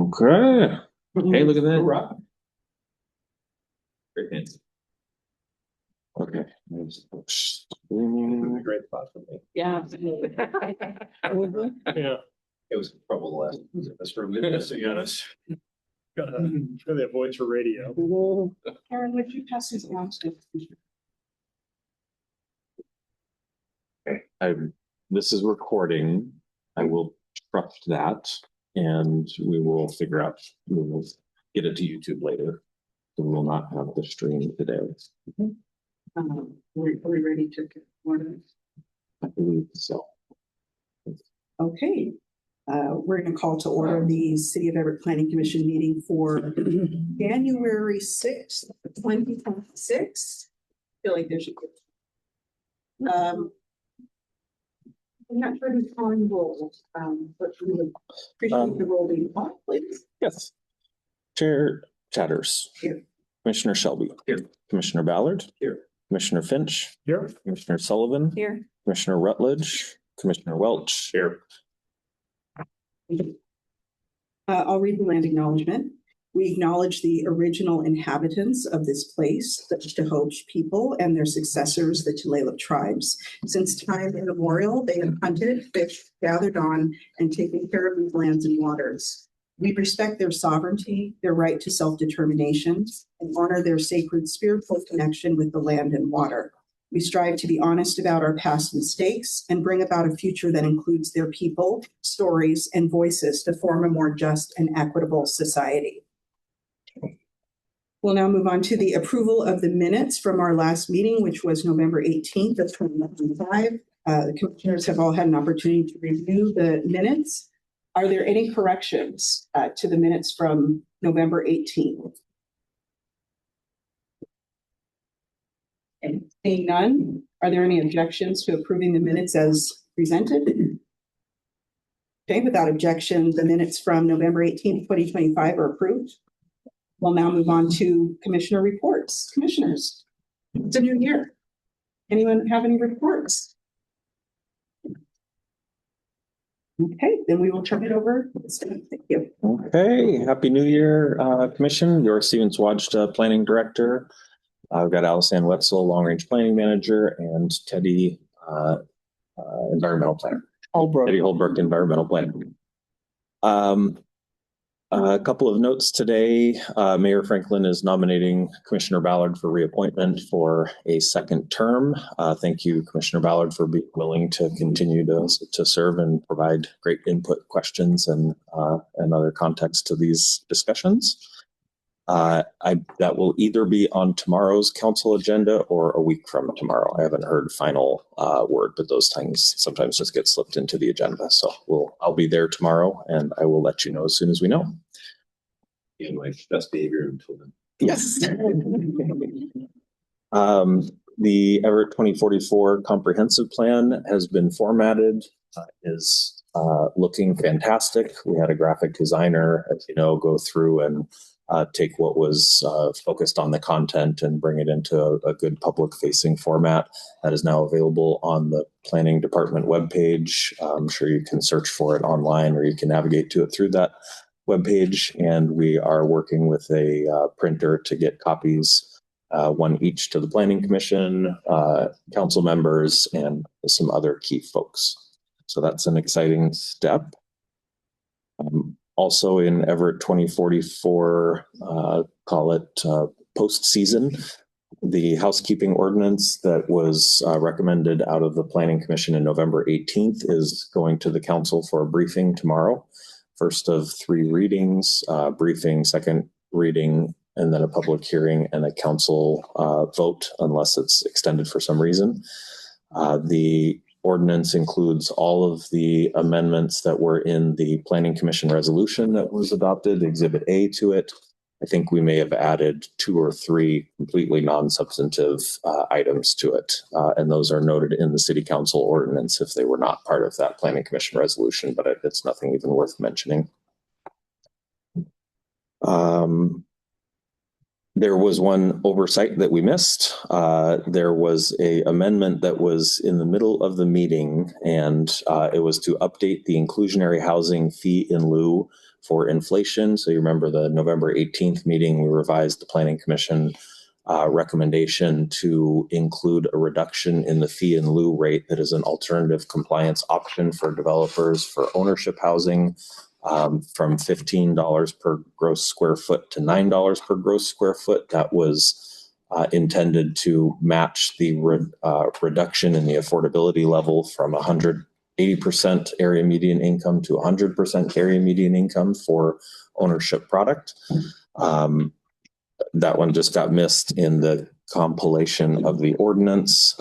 Okay. Hey, look at that. Hurrah. Great hands. Okay. This is a great spot for me. Yeah. Yeah. It was trouble the last. That's for minutes to be honest. Gotta really avoid your radio. Karen, would you pass these around? Okay. This is recording. I will trust that, and we will figure out. We will get it to YouTube later. So we will not have the stream today. Are we ready to get order? I believe so. Okay. We're going to call to order the City of Everett Planning Commission meeting for January 6th, 2026. I feel like there's a I'm not sure who's calling rolls, but we would appreciate the roll being called, please. Yes. Chair Chatters. Here. Commissioner Shelby. Here. Commissioner Ballard. Here. Commissioner Finch. Here. Commissioner Sullivan. Here. Commissioner Rutledge. Commissioner Welch. Here. I'll read the land acknowledgement. We acknowledge the original inhabitants of this place, the Tahoe people and their successors, the Tulalip tribes. Since time immemorial, they have hunted, fished, gathered on, and taken care of these lands and waters. We respect their sovereignty, their right to self-determination, and honor their sacred spiritual connection with the land and water. We strive to be honest about our past mistakes and bring about a future that includes their people, stories, and voices to form a more just and equitable society. We'll now move on to the approval of the minutes from our last meeting, which was November 18th of 2025. The commissioners have all had an opportunity to review the minutes. Are there any corrections to the minutes from November 18th? And seeing none, are there any objections to approving the minutes as presented? Okay, without objection, the minutes from November 18th, 2025 are approved. We'll now move on to commissioner reports. Commissioners, it's a new year. Anyone have any reports? Okay, then we will turn it over. Thank you. Okay. Happy New Year, Commission. Your Stevens Wajda Planning Director. I've got Alice-Ann Wetzel, Long Range Planning Manager, and Teddy, Environmental Planner. Teddy Holbrook, Environmental Planner. A couple of notes today. Mayor Franklin is nominating Commissioner Ballard for reappointment for a second term. Thank you, Commissioner Ballard, for being willing to continue to serve and provide great input, questions, and other context to these discussions. That will either be on tomorrow's council agenda or a week from tomorrow. I haven't heard final word, but those things sometimes just get slipped into the agenda. So I'll be there tomorrow, and I will let you know as soon as we know. In my best behavior until then. Yes. The Everett 2044 comprehensive plan has been formatted, is looking fantastic. We had a graphic designer, as you know, go through and take what was focused on the content and bring it into a good public facing format that is now available on the planning department webpage. I'm sure you can search for it online, or you can navigate to it through that webpage. And we are working with a printer to get copies, one each to the Planning Commission, council members, and some other key folks. So that's an exciting step. Also in Everett 2044, call it post-season, the housekeeping ordinance that was recommended out of the Planning Commission in November 18th is going to the council for a briefing tomorrow. First of 3 readings, briefing, second reading, and then a public hearing and a council vote unless it's extended for some reason. The ordinance includes all of the amendments that were in the Planning Commission resolution that was adopted, Exhibit A to it. I think we may have added 2 or 3 completely non-substantive items to it. And those are noted in the City Council ordinance if they were not part of that Planning Commission resolution, but it's nothing even worth mentioning. There was one oversight that we missed. There was a amendment that was in the middle of the meeting, and it was to update the inclusionary housing fee in lieu for inflation. So you remember the November 18th meeting, we revised the Planning Commission recommendation to include a reduction in the fee in lieu rate that is an alternative compliance option for developers for ownership housing. From $15 per gross square foot to $9 per gross square foot. That was intended to match the reduction in the affordability level from 180% area median income to 100% area median income for ownership product. That one just got missed in the compilation of the ordinance.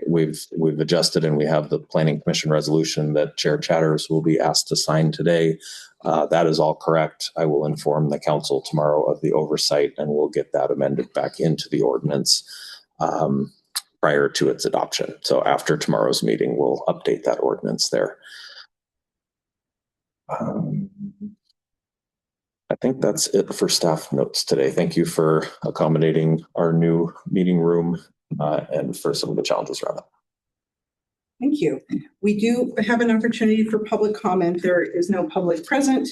We've adjusted, and we have the Planning Commission resolution that Chair Chatters will be asked to sign today. That is all correct. I will inform the council tomorrow of the oversight, and we'll get that amended back into the ordinance prior to its adoption. So after tomorrow's meeting, we'll update that ordinance there. I think that's it for staff notes today. Thank you for accommodating our new meeting room and for some of the challenges around that. Thank you. We do have an opportunity for public comment. There is no public present.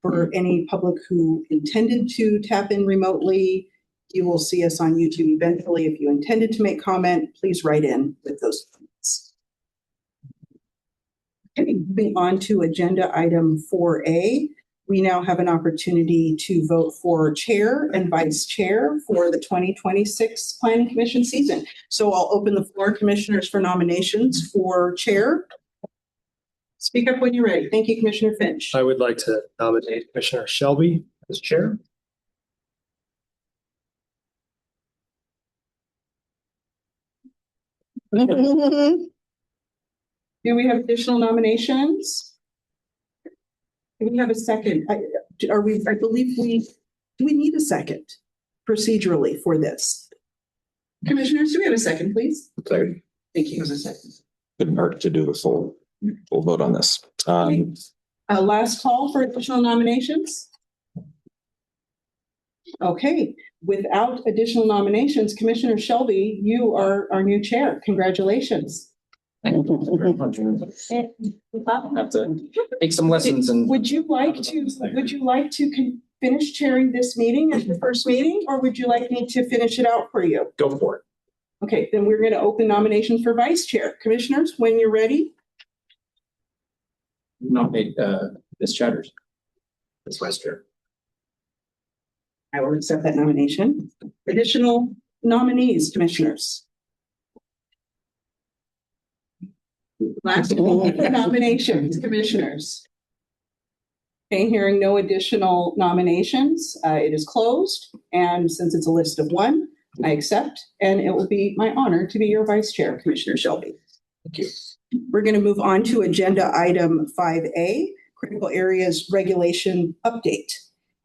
For any public who intended to tap in remotely, you will see us on YouTube eventually. If you intended to make comment, please write in with those comments. Okay, moving on to agenda item 4A. We now have an opportunity to vote for chair and vice chair for the 2026 Planning Commission season. So I'll open the floor, commissioners, for nominations for chair. Speak up when you're ready. Thank you, Commissioner Finch. I would like to nominate Commissioner Shelby as chair. Do we have additional nominations? Do we have a second? I believe do we need a second procedurally for this? Commissioners, do we have a second, please? Sorry. Thank you. As a second. Couldn't hurt to do the full vote on this. Last call for additional nominations. Okay, without additional nominations, Commissioner Shelby, you are our new chair. Congratulations. Thank you very much. Have to take some lessons. And would you like to finish chairing this meeting as the first meeting, or would you like me to finish it out for you? Go for it. Okay, then we're going to open nominations for vice chair. Commissioners, when you're ready. Nominate Ms. Chatters as vice chair. I will accept that nomination. Additional nominees, commissioners. Last nominations, commissioners. Okay, hearing no additional nominations, it is closed. And since it's a list of one, I accept, and it will be my honor to be your vice chair, Commissioner Shelby. Thank you. We're going to move on to agenda item 5A, critical areas regulation update.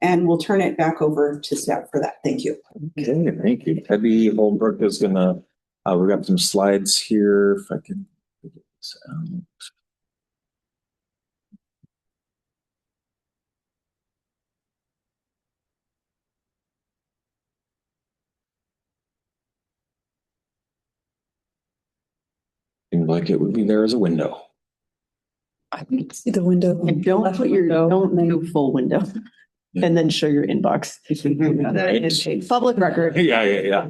And we'll turn it back over to staff for that. Thank you. Okay, thank you. Debbie Holbrook is gonna, we've got some slides here. If I can get this out. Seems like it would be there as a window. I can see the window. Don't do full window and then show your inbox. That is a public record. Yeah.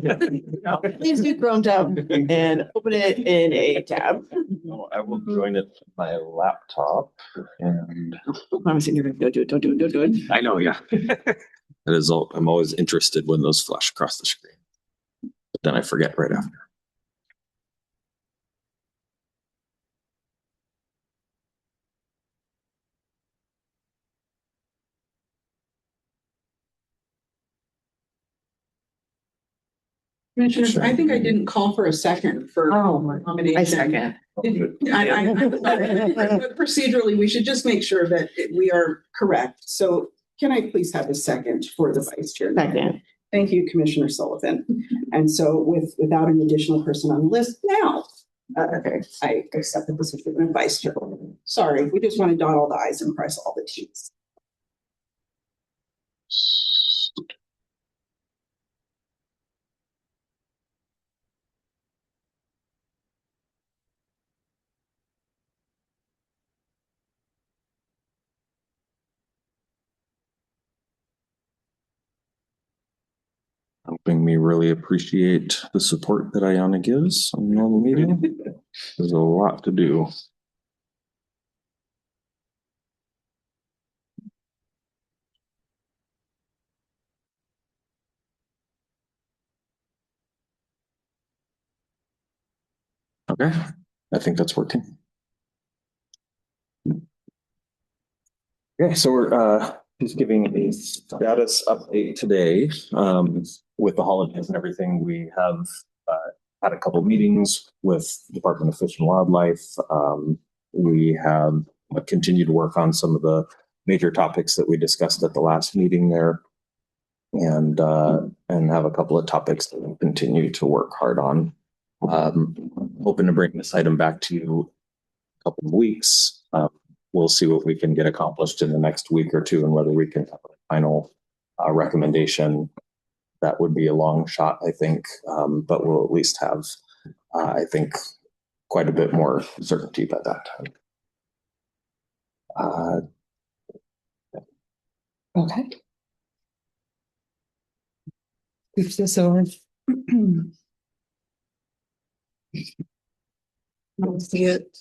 Please do Chrome tab and open it in a tab. No, I will join it with my laptop and I'm sitting here going, don't do it. I know, yeah. That is all. I'm always interested when those flash across the screen, but then I forget right after. Commissioners, I think I didn't call for a second for nomination. I second. But procedurally, we should just make sure that we are correct. So can I please have a second for the vice chair? Second. Thank you, Commissioner Sullivan. And so without an additional person on the list now, okay, I accept the position of vice chair. Sorry, we just want to dot all the i's and cross all the t's. helping me really appreciate the support that Ayana gives on the normal meeting. There's a lot to do. Okay, I think that's working. Okay, so we're just giving a status update today. With the holidays and everything, we have had a couple meetings with Department of Fish and Wildlife. We have continued to work on some of the major topics that we discussed at the last meeting there, and have a couple of topics that we continue to work hard on. Hoping to bring this item back to you a couple of weeks. We'll see what we can get accomplished in the next week or two and whether we can have a final recommendation. That would be a long shot, I think, but we'll at least have, I think, quite a bit more certainty by that time. Okay. Keeps this over. I don't see it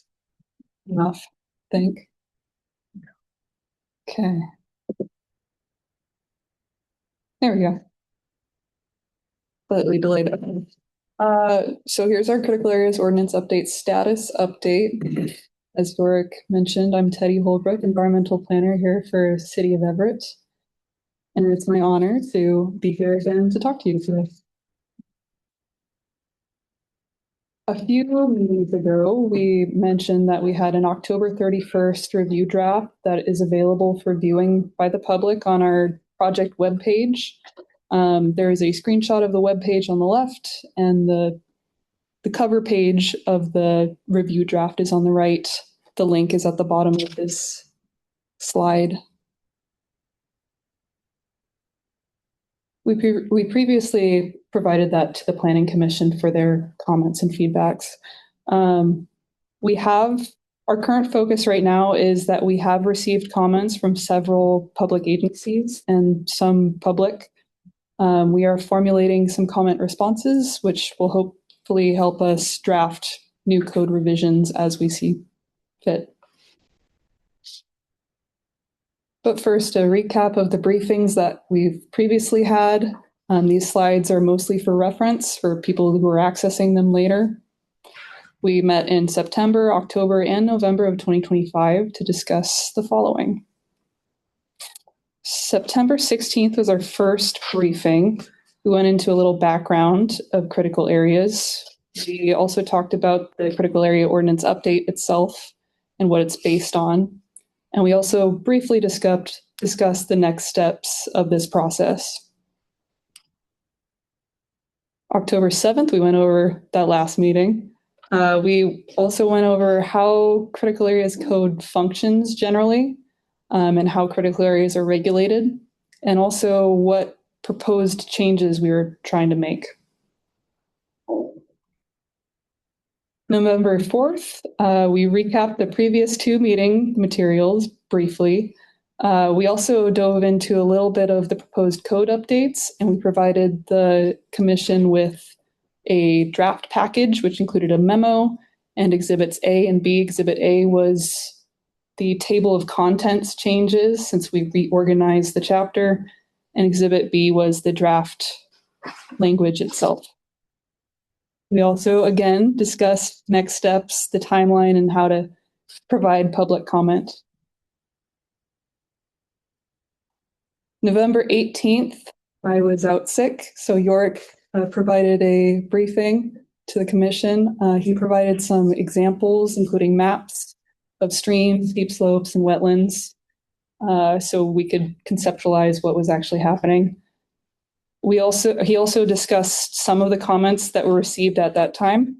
enough, I think. Okay. There we go. Slightly delayed. So here's our critical areas ordinance update status update. As Doric mentioned, I'm Teddy Holbrook, environmental planner here for City of Everett. And it's my honor to be here again to talk to you today. A few meetings ago, we mentioned that we had an October 31st review draft that is available for viewing by the public on our project webpage. There is a screenshot of the webpage on the left, and the cover page of the review draft is on the right. The link is at the bottom of this slide. We previously provided that to the Planning Commission for their comments and feedbacks. Our current focus right now is that we have received comments from several public agencies and some public. We are formulating some comment responses, which will hopefully help us draft new code revisions as we see fit. But first, a recap of the briefings that we've previously had. These slides are mostly for reference for people who are accessing them later. We met in September, October, and November of 2025 to discuss the following. September 16th was our first briefing. We went into a little background of critical areas. We also talked about the critical area ordinance update itself and what it's based on. And we also briefly discussed the next steps of this process. October 7th, we went over that last meeting. We also went over how critical areas code functions generally, and how critical areas are regulated, and also what proposed changes we were trying to make. November 4th, we recapped the previous two meeting materials briefly. We also dove into a little bit of the proposed code updates, and we provided the commission with a draft package, which included a memo and exhibits A and B. Exhibit A was the table of contents changes since we reorganized the chapter, and exhibit B was the draft language itself. We also, again, discussed next steps, the timeline, and how to provide public comment. November 18th, I was out sick, so Yorick provided a briefing to the commission. He provided some examples, including maps of streams, steep slopes, and wetlands, so we could conceptualize what was actually happening. He also discussed some of the comments that were received at that time,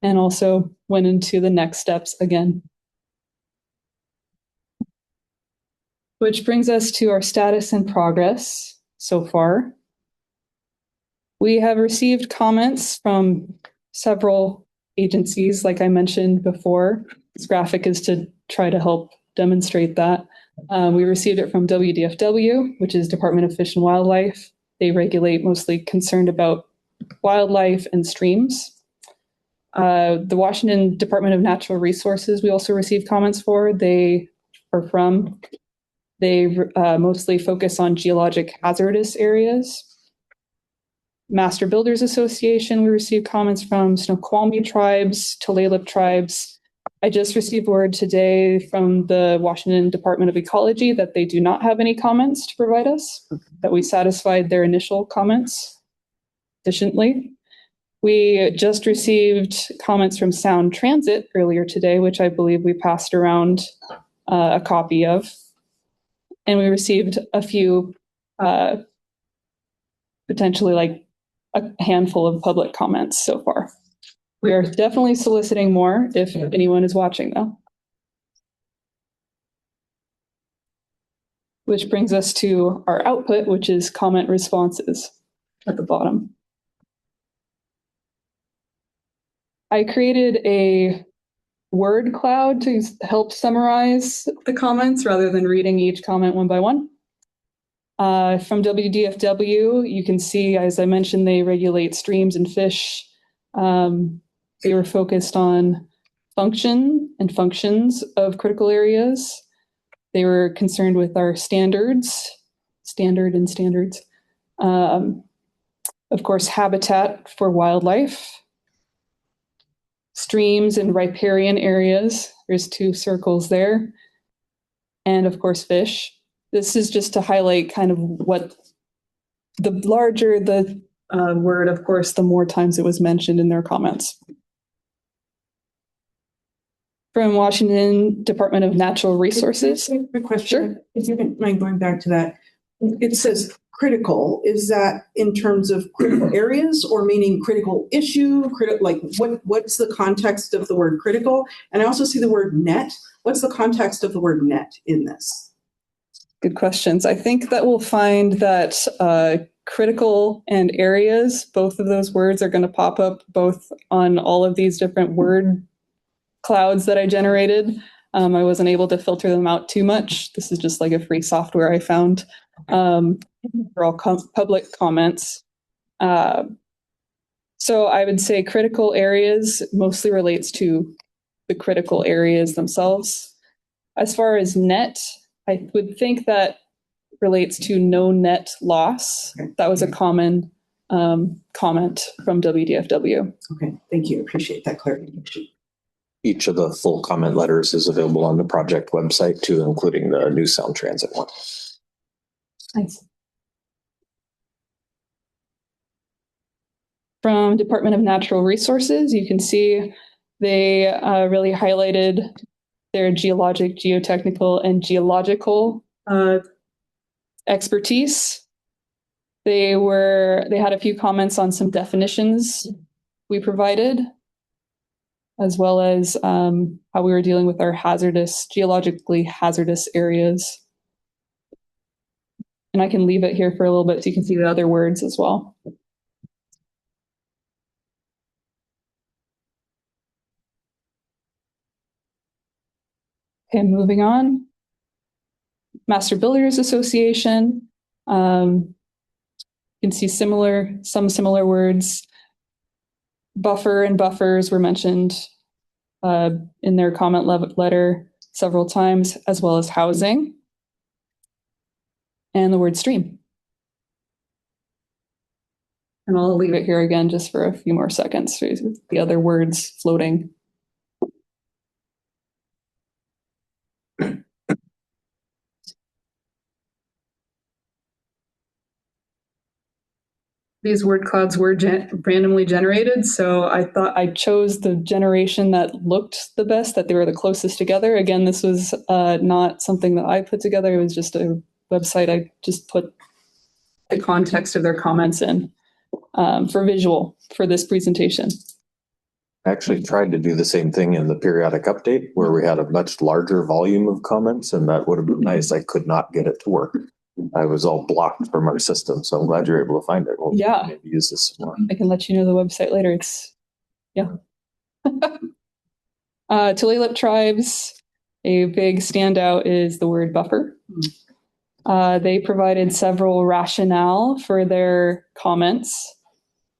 and also went into the next steps again. Which brings us to our status and progress so far. We have received comments from several agencies, like I mentioned before. This graphic is to try to help demonstrate that. We received it from WDFW, which is Department of Fish and Wildlife. They regulate mostly concerned about wildlife and streams. The Washington Department of Natural Resources, we also received comments for. They mostly focus on geologic hazardous areas. Master Builders Association, we received comments from Snoqualmie tribes, Tulalip tribes. I just received word today from the Washington Department of Ecology that they do not have any comments to provide us, that we satisfied their initial comments efficiently. We just received comments from Sound Transit earlier today, which I believe we passed around a copy of. And we received a few, potentially like a handful of public comments so far. We are definitely soliciting more if anyone is watching, though. Which brings us to our output, which is comment responses at the bottom. I created a word cloud to help summarize the comments rather than reading each comment one by one. From WDFW, you can see, as I mentioned, they regulate streams and fish. They were focused on function and functions of critical areas. They were concerned with our standards. Of course, habitat for wildlife. Streams and riparian areas. There's 2 circles there. And of course, fish. This is just to highlight kind of what the larger the word, of course, the more times it was mentioned in their comments. From Washington Department of Natural Resources. Quick question. Sure. If you don't mind going back to that. It says critical. Is that in terms of critical areas or meaning critical issue? Like what's the context of the word critical? And I also see the word net. What's the context of the word net in this? Good questions. I think that we'll find that critical and areas, both of those words are going to pop up both on all of these different word clouds that I generated. I wasn't able to filter them out too much. This is just like a free software I found. They're all public comments. So I would say critical areas mostly relates to the critical areas themselves. As far as net, I would think that relates to no net loss. That was a common comment from WDFW. Okay, thank you. Appreciate that clarification. Each of the full comment letters is available on the project website too, including the new Sound Transit one. Nice. From Department of Natural Resources, you can see they really highlighted their geologic, geotechnical, and geological expertise. They had a few comments on some definitions we provided, as well as how we were dealing with our geologically hazardous areas. And I can leave it here for a little bit so you can see the other words as well. Okay, moving on. Master Builders Association. You can see some similar words. Buffer and buffers were mentioned in their comment letter several times, as well as housing and the word stream. And I'll leave it here again just for a few more seconds for the other words floating. These word clouds were randomly generated, so I thought I chose the generation that looked the best, that they were the closest together. Again, this was not something that I put together. It was just a website. I just put the context of their comments in for visual for this presentation. I actually tried to do the same thing in the periodic update where we had a much larger volume of comments, and that would have been nice. I could not get it to work. I was all blocked from our system, so I'm glad you're able to find it. We'll maybe use this some more. I can let you know the website later. Tulalip tribes, a big standout is the word buffer. They provided several rationale for their comments,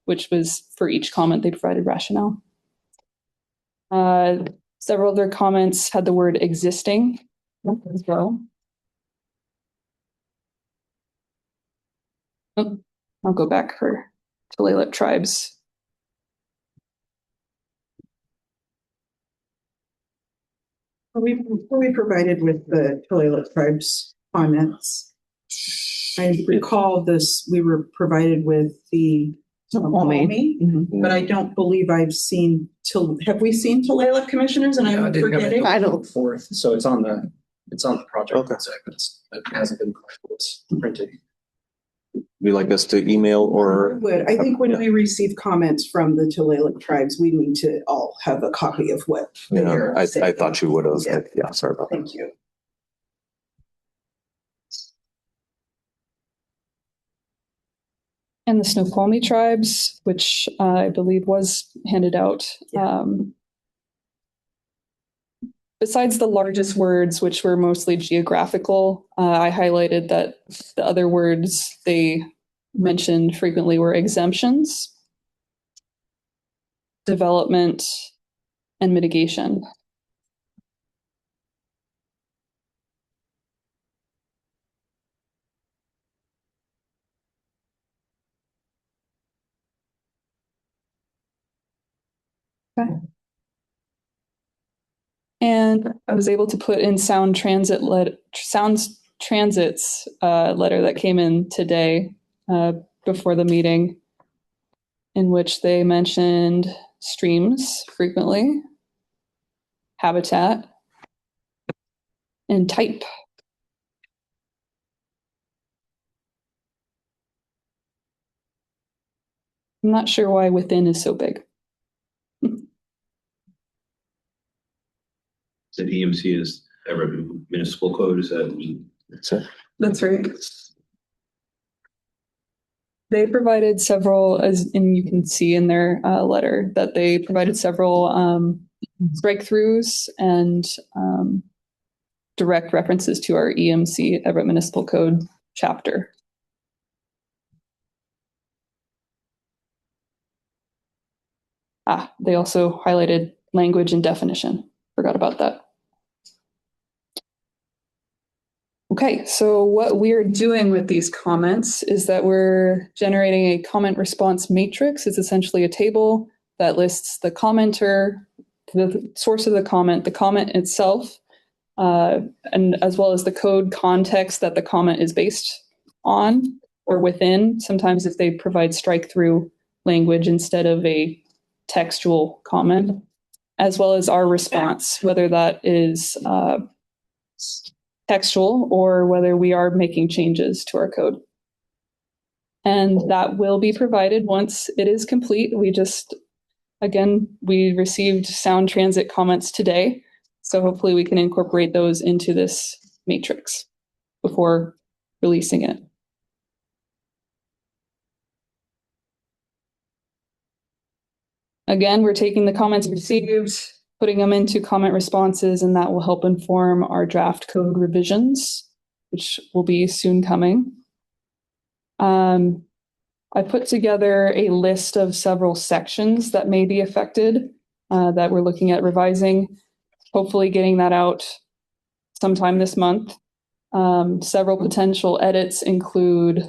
which was for each comment they provided rationale. Several of their comments had the word existing as well. Oh, I'll go back for Tulalip tribes. We provided with the Tulalip tribes comments. I recall this, we were provided with the Snoqualmie, but I don't believe I've seen have we seen Tulalip commissioners? And I'm forgetting. I don't. Fourth, so it's on the project. Okay. It hasn't been printed. Would you like us to email or? I think when we receive comments from the Tulalip tribes, we need to all have a copy of what. Yeah, I thought you would have. Yeah. Yeah, sorry about that. Thank you. And the Snoqualmie tribes, which I believe was handed out. Yeah. Besides the largest words, which were mostly geographical, I highlighted that the other words they mentioned frequently were exemptions, development, and mitigation. Okay. And I was able to put in Sound Transit's letter that came in today before the meeting, in which they mentioned streams frequently, habitat, and type. I'm not sure why within is so big. That EMC is Everett Municipal Code, is that? That's right. They provided several, and you can see in their letter that they provided several strike-throughs and direct references to our EMC, Everett Municipal Code chapter. They also highlighted language and definition. Forgot about that. Okay, so what we're doing with these comments is that we're generating a comment response matrix. It's essentially a table that lists the commenter, the source of the comment itself, and as well as the code context that the comment is based on or within. Sometimes if they provide strike-through language instead of a textual comment, as well as our response, whether that is textual or whether we are making changes to our code. And that will be provided once it is complete. We received Sound Transit comments today, so hopefully we can incorporate those into this matrix before releasing it. Again, we're taking the comments received, putting them into comment responses, and that will help inform our draft code revisions, which will be soon coming. I put together a list of several sections that may be affected that we're looking at revising, hopefully getting that out sometime this month. Several potential edits include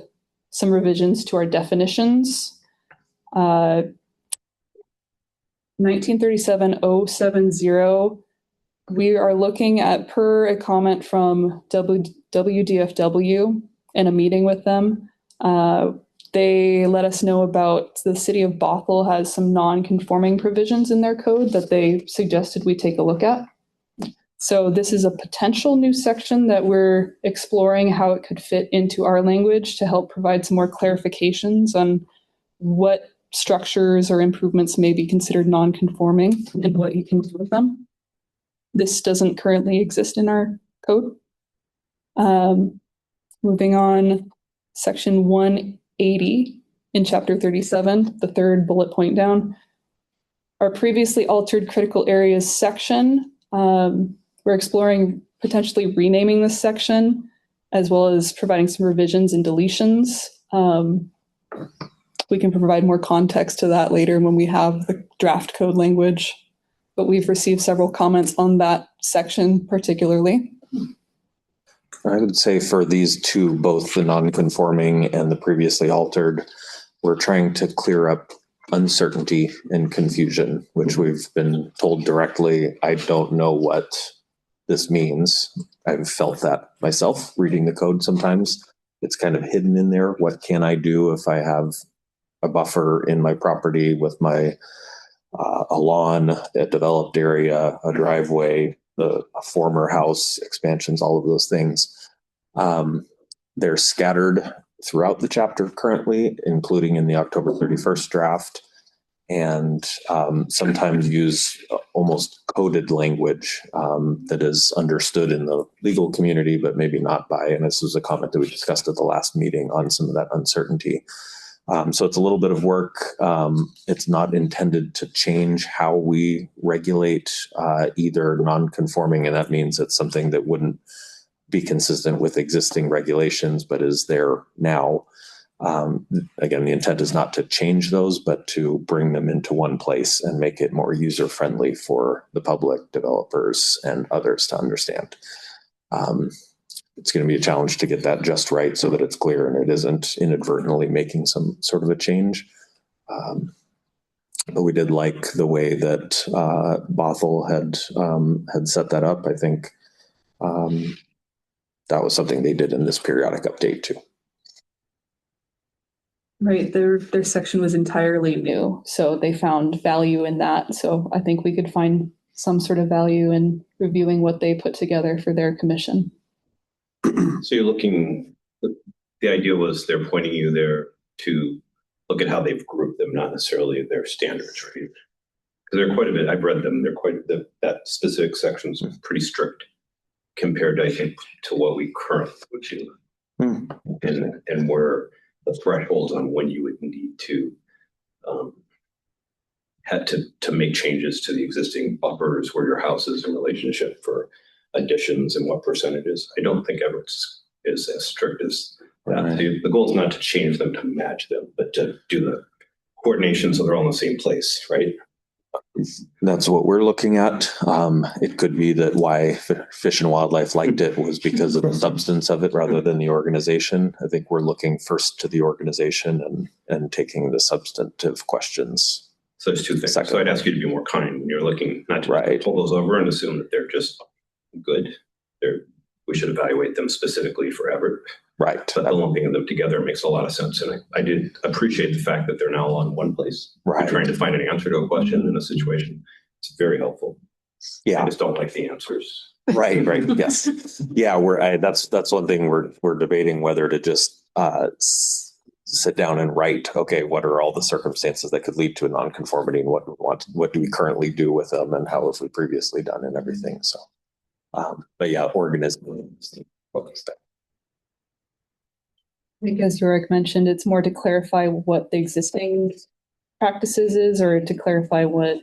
some revisions to our definitions. 1937-070, we are looking at, per a comment from WDFW in a meeting with them. They let us know about the city of Bothell has some non-conforming provisions in their code that they suggested we take a look at. So this is a potential new section that we're exploring how it could fit into our language to help provide some more clarifications on what structures or improvements may be considered non-conforming and what you can do with them. This doesn't currently exist in our code. Moving on, section 180 in chapter 37, the third bullet point down. Our previously altered critical areas section, we're exploring potentially renaming this section as well as providing some revisions and deletions. We can provide more context to that later when we have the draft code language, but we've received several comments on that section particularly. I would say for these two, both the non-conforming and the previously altered, we're trying to clear up uncertainty and confusion, which we've been told directly. I don't know what this means. I've felt that myself reading the code sometimes. It's kind of hidden in there. What can I do if I have a buffer in my property with my a lawn, a developed area, a driveway, a former house, expansions, all of those things. They're scattered throughout the chapter currently, including in the October 31st draft, and sometimes use almost coded language that is understood in the legal community, but maybe not by, and this was a comment that we discussed at the last meeting on some of that uncertainty. So it's a little bit of work. It's not intended to change how we regulate either non-conforming, and that means it's something that wouldn't be consistent with existing regulations, but is there now. Again, the intent is not to change those, but to bring them into one place and make it more user-friendly for the public, developers, and others to understand. It's going to be a challenge to get that just right so that it's clear and it isn't inadvertently making some sort of a change. But we did like the way that Bothell had set that up. I think that was something they did in this periodic update too. Right, their section was entirely new, so they found value in that. So I think we could find some sort of value in reviewing what they put together for their commission. So you're looking, the idea was they're pointing you there to look at how they've grouped them, not necessarily their standards, right? Because they're quite a bit, I've read them, they're quite, that specific section's pretty strict compared to, I think, to what we currently would do. And where the thresholds on when you would need to had to make changes to the existing buffers where your house is in relationship for additions and what percentages. I don't think Everett is as strict as that. Right. The goal is not to change them to match them, but to do the coordination so they're all in the same place, right? That's what we're looking at. It could be that why Fish and Wildlife liked it was because of the substance of it rather than the organization. I think we're looking first to the organization and taking the substantive questions. So there's two things. Second. So I'd ask you to be more kind when you're looking, not to pull those over and assume that they're just good. We should evaluate them specifically for Everett. Right. But the lumping of them together makes a lot of sense. And I did appreciate the fact that they're now all in one place. Right. You're trying to find an answer to a question in a situation. It's very helpful. Yeah. I just don't like the answers. Right. Yes. Yeah. That's one thing we're debating, whether to just sit down and write, okay, what are all the circumstances that could lead to a nonconformity and what do we currently do with them and how have we previously done and everything. So, but yeah, organism focused. I think as Yorick mentioned, it's more to clarify what the existing practices is or to clarify what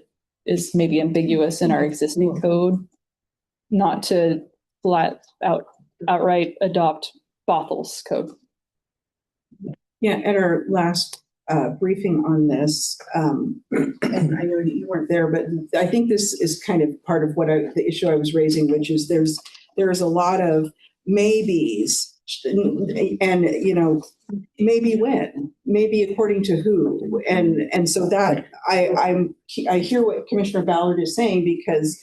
is maybe ambiguous in our existing code, not to outright adopt Bothell's code. Yeah, at our last briefing on this, and I know you weren't there, but I think this is kind of part of what the issue I was raising, which is there's a lot of maybes. And maybe when, maybe according to who, and so that I hear what Commissioner Ballard is saying, because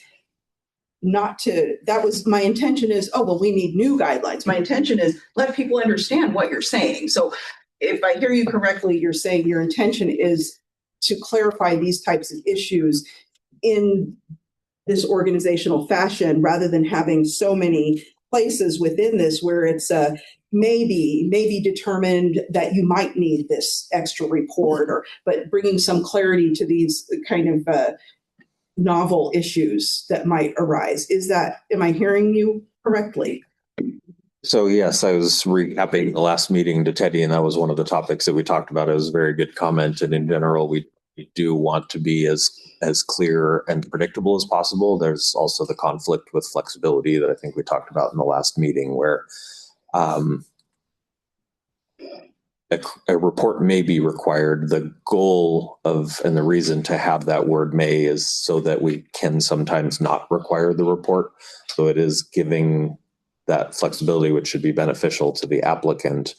that was my intention is, we need new guidelines. My intention is let people understand what you're saying. So if I hear you correctly, you're saying your intention is to clarify these types of issues in this organizational fashion, rather than having so many places within this where it's maybe determined that you might need this extra report, but bringing some clarity to these kind of novel issues that might arise. Am I hearing you correctly? So yes, I was recapping the last meeting to Teddy, and that was one of the topics that we talked about. It was a very good comment, and in general, we do want to be as clear and predictable as possible. There's also the conflict with flexibility that I think we talked about in the last meeting, where um, a report may be required. The goal of, and the reason to have that word may is so that we can sometimes not require the report. So it is giving that flexibility, which should be beneficial to the applicant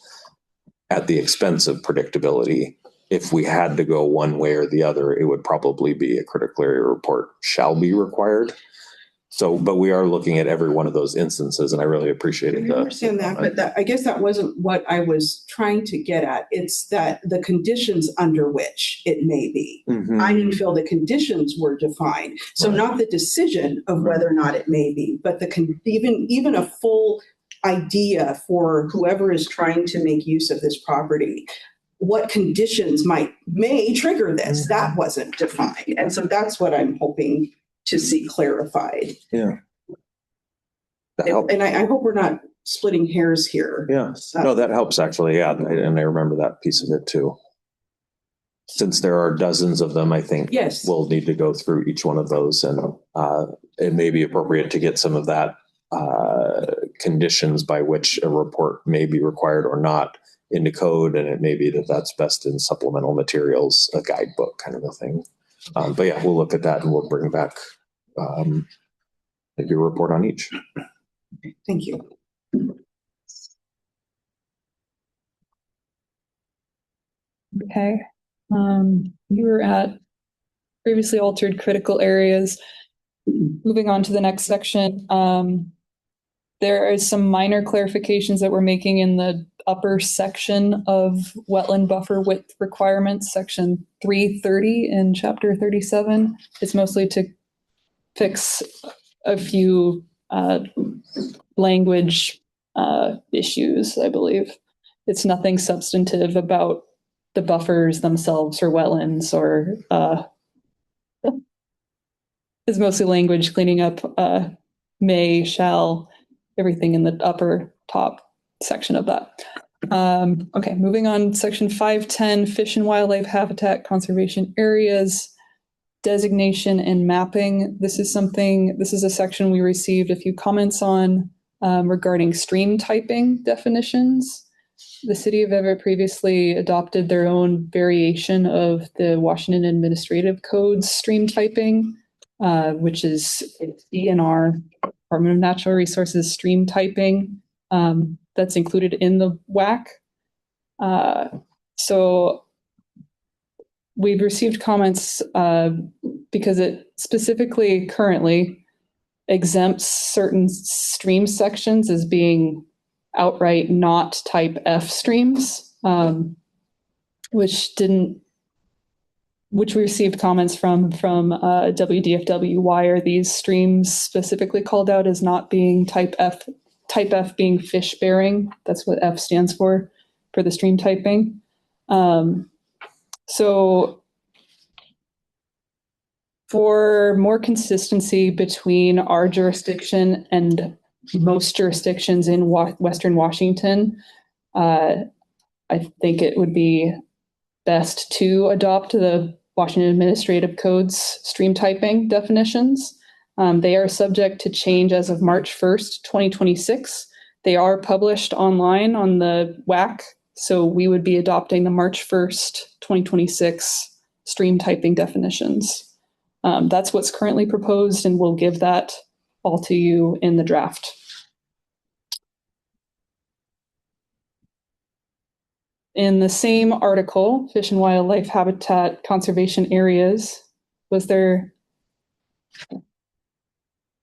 at the expense of predictability. If we had to go one way or the other, it would probably be a critical area report shall be required. So, but we are looking at every one of those instances, and I really appreciated I understand that, but I guess that wasn't what I was trying to get at. It's that the conditions under which it may be. Mhm. I didn't feel the conditions were defined. So Right. not the decision of whether or not it may be, but even a full idea for whoever is trying to make use of this property. What conditions may trigger this? That wasn't defined. And so that's what I'm hoping to see clarified. Yeah. That helps. And I hope we're not splitting hairs here. Yeah. No, that helps actually. Yeah. And I remember that piece of it too. Since there are dozens of them, I think Yes. we'll need to go through each one of those, and it may be appropriate to get some of that conditions by which a report may be required or not into code. And it may be that that's best in supplemental materials, a guidebook kind of a thing. But yeah, we'll look at that and we'll bring back maybe a report on each. Thank you. Okay. You were at previously altered critical areas. Moving on to the next section. There is some minor clarifications that we're making in the upper section of wetland buffer width requirements, section 330 in chapter 37. It's mostly to fix a few language issues, I believe. It's nothing substantive about the buffers themselves or wetlands, or it's mostly language cleaning up may, shall, everything in the upper top section of that. Okay, moving on, section 510, fish and wildlife habitat conservation areas, designation and mapping. This is a section we received a few comments on regarding stream typing definitions. The City of Everett previously adopted their own variation of the Washington Administrative Code's stream typing, which is DNR, Department of Natural Resources stream typing, that's included in the WAC. So we've received comments because it specifically currently exempts certain stream sections as being outright not type F streams, which we received comments from WDFW. Why are these streams specifically called out as not being type F? Type F being fish bearing. That's what F stands for the stream typing. So for more consistency between our jurisdiction and most jurisdictions in Western Washington, I think it would be best to adopt the Washington Administrative Code's stream typing definitions. They are subject to change as of March 1st, 2026. They are published online on the WAC, so we would be adopting the March 1st, 2026 stream typing definitions. That's what's currently proposed, and we'll give that all to you in the draft. In the same article, Fish and Wildlife Habitat Conservation Areas, was there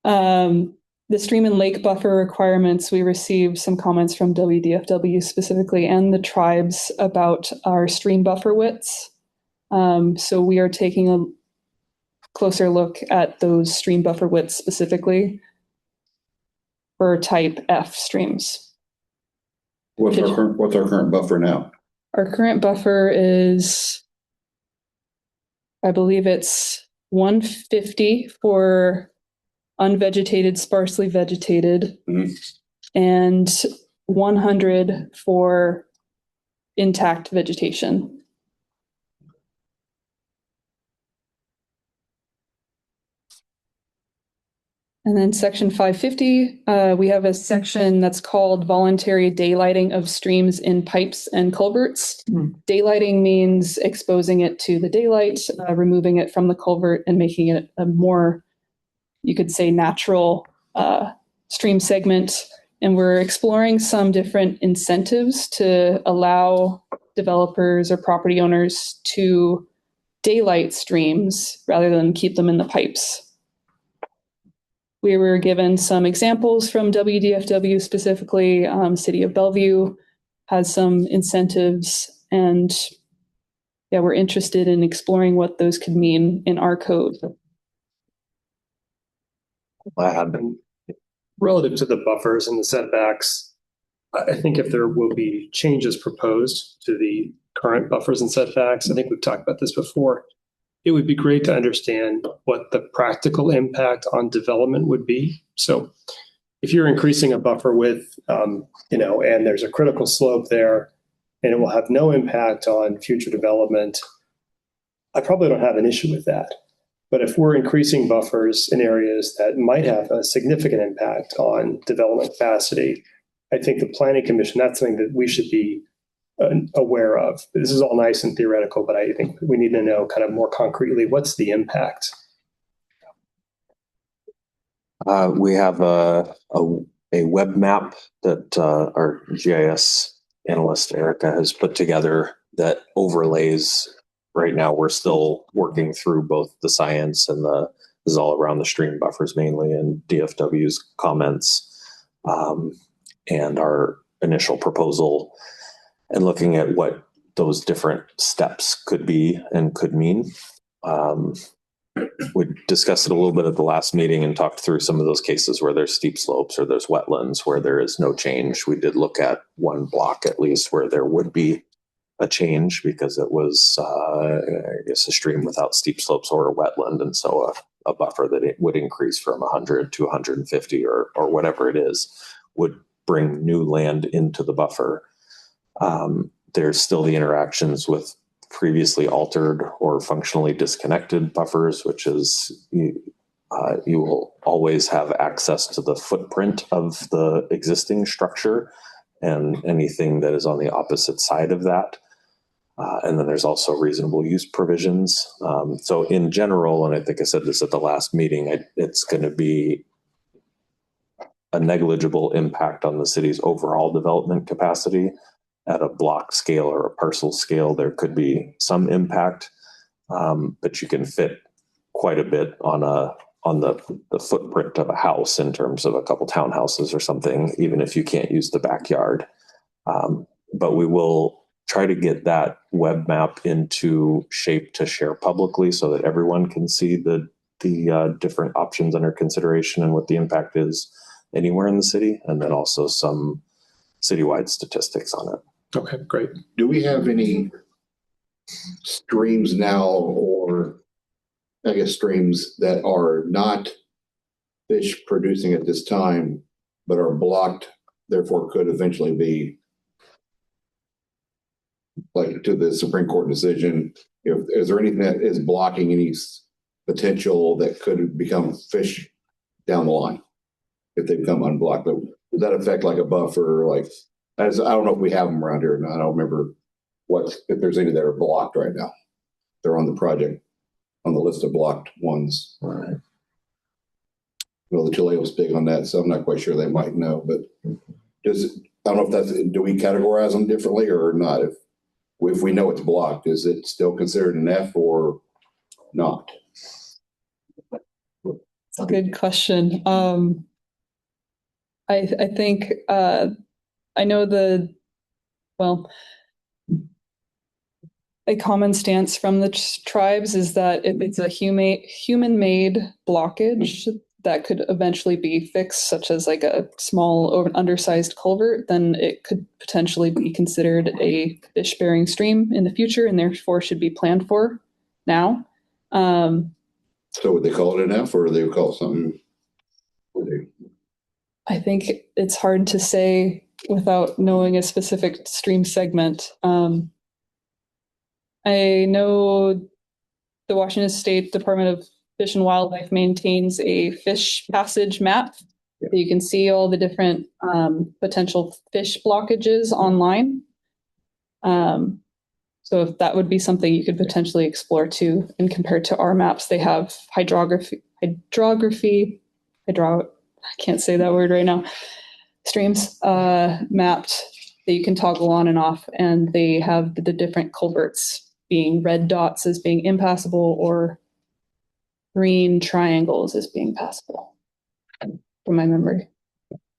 the stream and lake buffer requirements? We received some comments from WDFW specifically and the tribes about our stream buffer widths. So we are taking a closer look at those stream buffer widths specifically for type F streams. What's our current buffer now? Our current buffer is, I believe it's 150 for unvegetated, sparsely vegetated, and 100 for intact vegetation. And then section 550, we have a section that's called voluntary daylighting of streams in pipes and culverts. Daylighting means exposing it to the daylight, removing it from the culvert and making it a more, you could say, natural stream segment. And we're exploring some different incentives to allow developers or property owners to daylight streams rather than keep them in the pipes. We were given some examples from WDFW specifically. City of Bellevue has some incentives, and yeah, we're interested in exploring what those could mean in our code. Relative to the buffers and the setbacks, I think if there will be changes proposed to the current buffers and setbacks, I think we've talked about this before, it would be great to understand what the practical impact on development would be. So if you're increasing a buffer width, and there's a critical slope there, and it will have no impact on future development, I probably don't have an issue with that. But if we're increasing buffers in areas that might have a significant impact on development capacity, I think the Planning Commission, that's something that we should be aware of. This is all nice and theoretical, but I think we need to know kind of more concretely, what's the impact? We have a web map that our GIS analyst Erica has put together that overlays. Right now, we're still working through both the science and this is all around the stream buffers mainly, and DFW's comments and our initial proposal, and looking at what those different steps could be and could mean. We discussed it a little bit at the last meeting and talked through some of those cases where there's steep slopes or there's wetlands where there is no change. We did look at one block at least where there would be a change because it was, I guess, a stream without steep slopes or a wetland. And so a buffer that it would increase from 100 to 150 or whatever it is would bring new land into the buffer. There's still the interactions with previously altered or functionally disconnected buffers, which is you will always have access to the footprint of the existing structure and anything that is on the opposite side of that. And then there's also reasonable use provisions. So in general, and I think I said this at the last meeting, it's going to be a negligible impact on the city's overall development capacity. At a block scale or a parcel scale, there could be some impact, but you can fit quite a bit on the footprint of a house in terms of a couple townhouses or something, even if you can't use the backyard. But we will try to get that web map into shape to share publicly so that everyone can see the different options under consideration and what the impact is anywhere in the city, and then also some citywide statistics on it. Okay, great. Do we have any streams now, or I guess streams that are not fish producing at this time, but are blocked, therefore could eventually be, like to the Supreme Court decision? Is there anything that is blocking any potential that could become fish down the line if they become unblocked? But does that affect like a buffer? Like, I don't know if we have them around here. I don't remember if there's any that are blocked right now. They're on the project, on the list of blocked ones. Right. Well, the Chile was big on that, so I'm not quite sure. They might know, but I don't know if do we categorize them differently or not? If we know it's blocked, is it still considered an F or not? It's a good question. I think I know a common stance from the tribes is that if it's a human-made blockage that could eventually be fixed, such as like a small or undersized culvert, then it could potentially be considered a fish-bearing stream in the future and therefore should be planned for now. So would they call it an F, or would they call it something? I think it's hard to say without knowing a specific stream segment. I know the Washington State Department of Fish and Wildlife maintains a fish passage map. Yeah. You can see all the different potential fish blockages online. So if that would be something you could potentially explore too, and compared to our maps, they have I can't say that word right now, streams mapped that you can toggle on and off, and they have the different culverts being red dots as being impassable or green triangles as being passable, from my memory.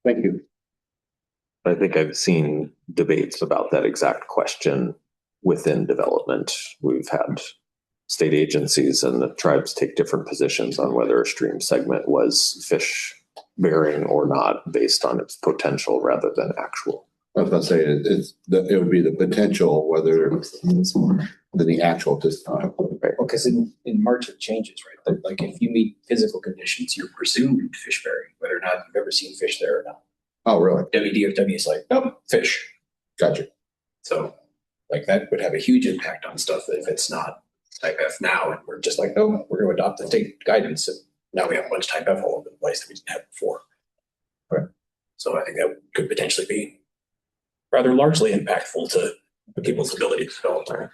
Thank you. I think I've seen debates about that exact question within development. We've had state agencies and the tribes take different positions on whether a stream segment was fish bearing or not based on its potential rather than actual. I was going to say it would be the potential whether than the actual at this time. Right. Well, because in March it changes, right? Like if you meet physical conditions, you're presumed fish bearing, whether or not you've ever seen fish there or not. Oh, really? WDFW is like, nope, fish. Gotcha. So like that would have a huge impact on stuff if it's not type F now. And we're just like, oh, we're going to adopt the state guidance. And now we have a bunch of type F all over the place that we didn't have before. Right. So I think that could potentially be rather largely impactful to people's ability to develop.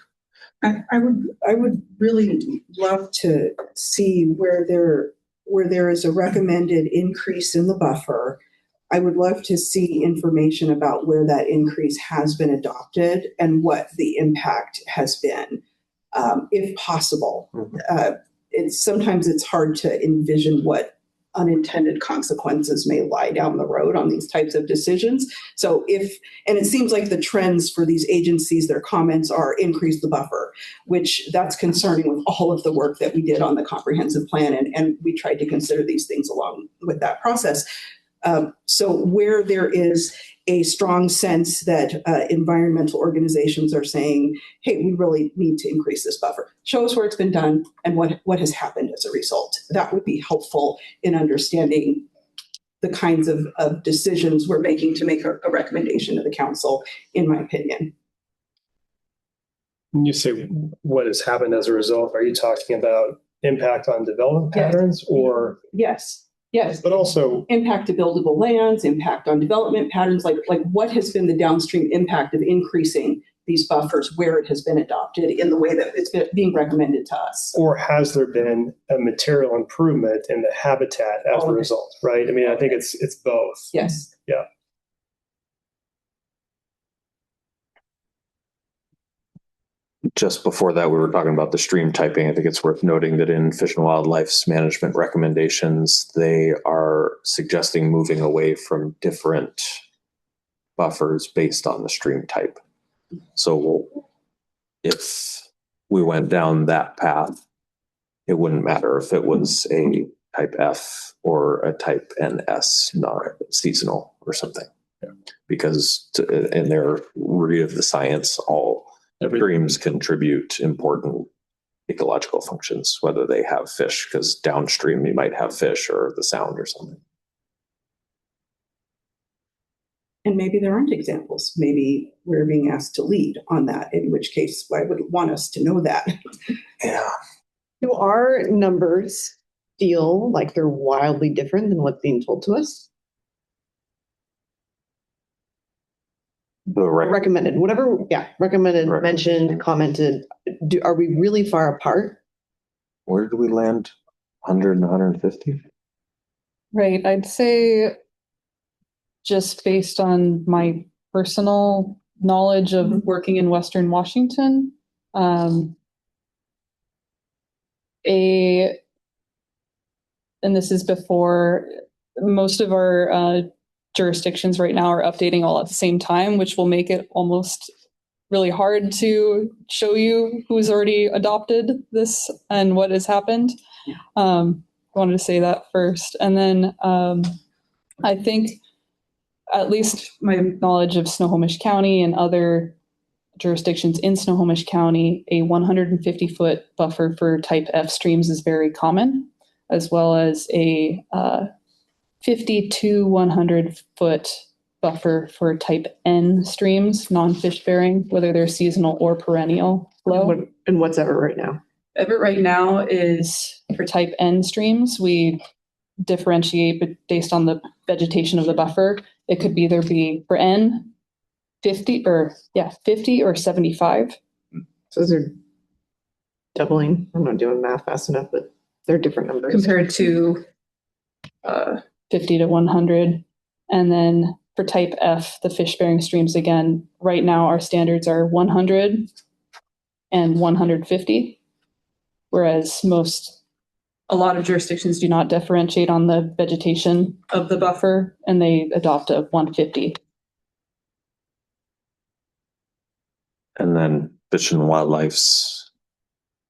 I would really love to see where there is a recommended increase in the buffer. I would love to see information about where that increase has been adopted and what the impact has been, if possible. Sometimes it's hard to envision what unintended consequences may lie down the road on these types of decisions. So and it seems like the trends for these agencies, their comments are increase the buffer, which that's concerning with all of the work that we did on the comprehensive plan. And we tried to consider these things along with that process. So where there is a strong sense that environmental organizations are saying, hey, we really need to increase this buffer. Show us where it's been done and what has happened as a result. That would be helpful in understanding the kinds of decisions we're making to make a recommendation to the council, in my opinion. When you say what has happened as a result, are you talking about impact on development patterns or? Yes. But also impact to buildable lands, impact on development patterns, like what has been the downstream impact of increasing these buffers where it has been adopted in the way that it's being recommended to us. Or has there been a material improvement in the habitat as a result, right? I mean, I think it's both. Yes. Yeah. Just before that, we were talking about the stream typing. I think it's worth noting that in Fish and Wildlife's management recommendations, they are suggesting moving away from different buffers based on the stream type. So if we went down that path, it wouldn't matter if it was a type F or a type NS, not seasonal or something. Yeah. Because in their read of the science, all streams contribute important ecological functions, whether they have fish, because downstream you might have fish or the sound or something. And maybe there aren't examples. Maybe we're being asked to lead on that, in which case I would want us to know that. Yeah. Do our numbers feel like they're wildly different than what's being told to us? Recommended, whatever, recommended, mentioned, commented. Are we really far apart? Where did we land? 100 and 150? Right. I'd say just based on my personal knowledge of working in Western Washington, and this is before most of our jurisdictions right now are updating all at the same time, which will make it almost really hard to show you who's already adopted this and what has happened. I wanted to say that first. And then I think at least my knowledge of Snohomish County and other jurisdictions in Snohomish County, a 150-foot buffer for type F streams is very common, as well as a 50 to 100-foot buffer for type N streams, non-fish bearing, whether they're seasonal or perennial flow. And what's Everett right now? Everett right now is for type N streams. We differentiate based on the vegetation of the buffer. It could either be for N 50 or 75. So those are doubling. I'm not doing math fast enough, but they're different numbers. Compared to 50 to 100. And then for type F, the fish bearing streams, again, right now our standards are 100 and 150, whereas a lot of jurisdictions do not differentiate on the vegetation of the buffer, and they adopt a 150. And then Fish and Wildlife's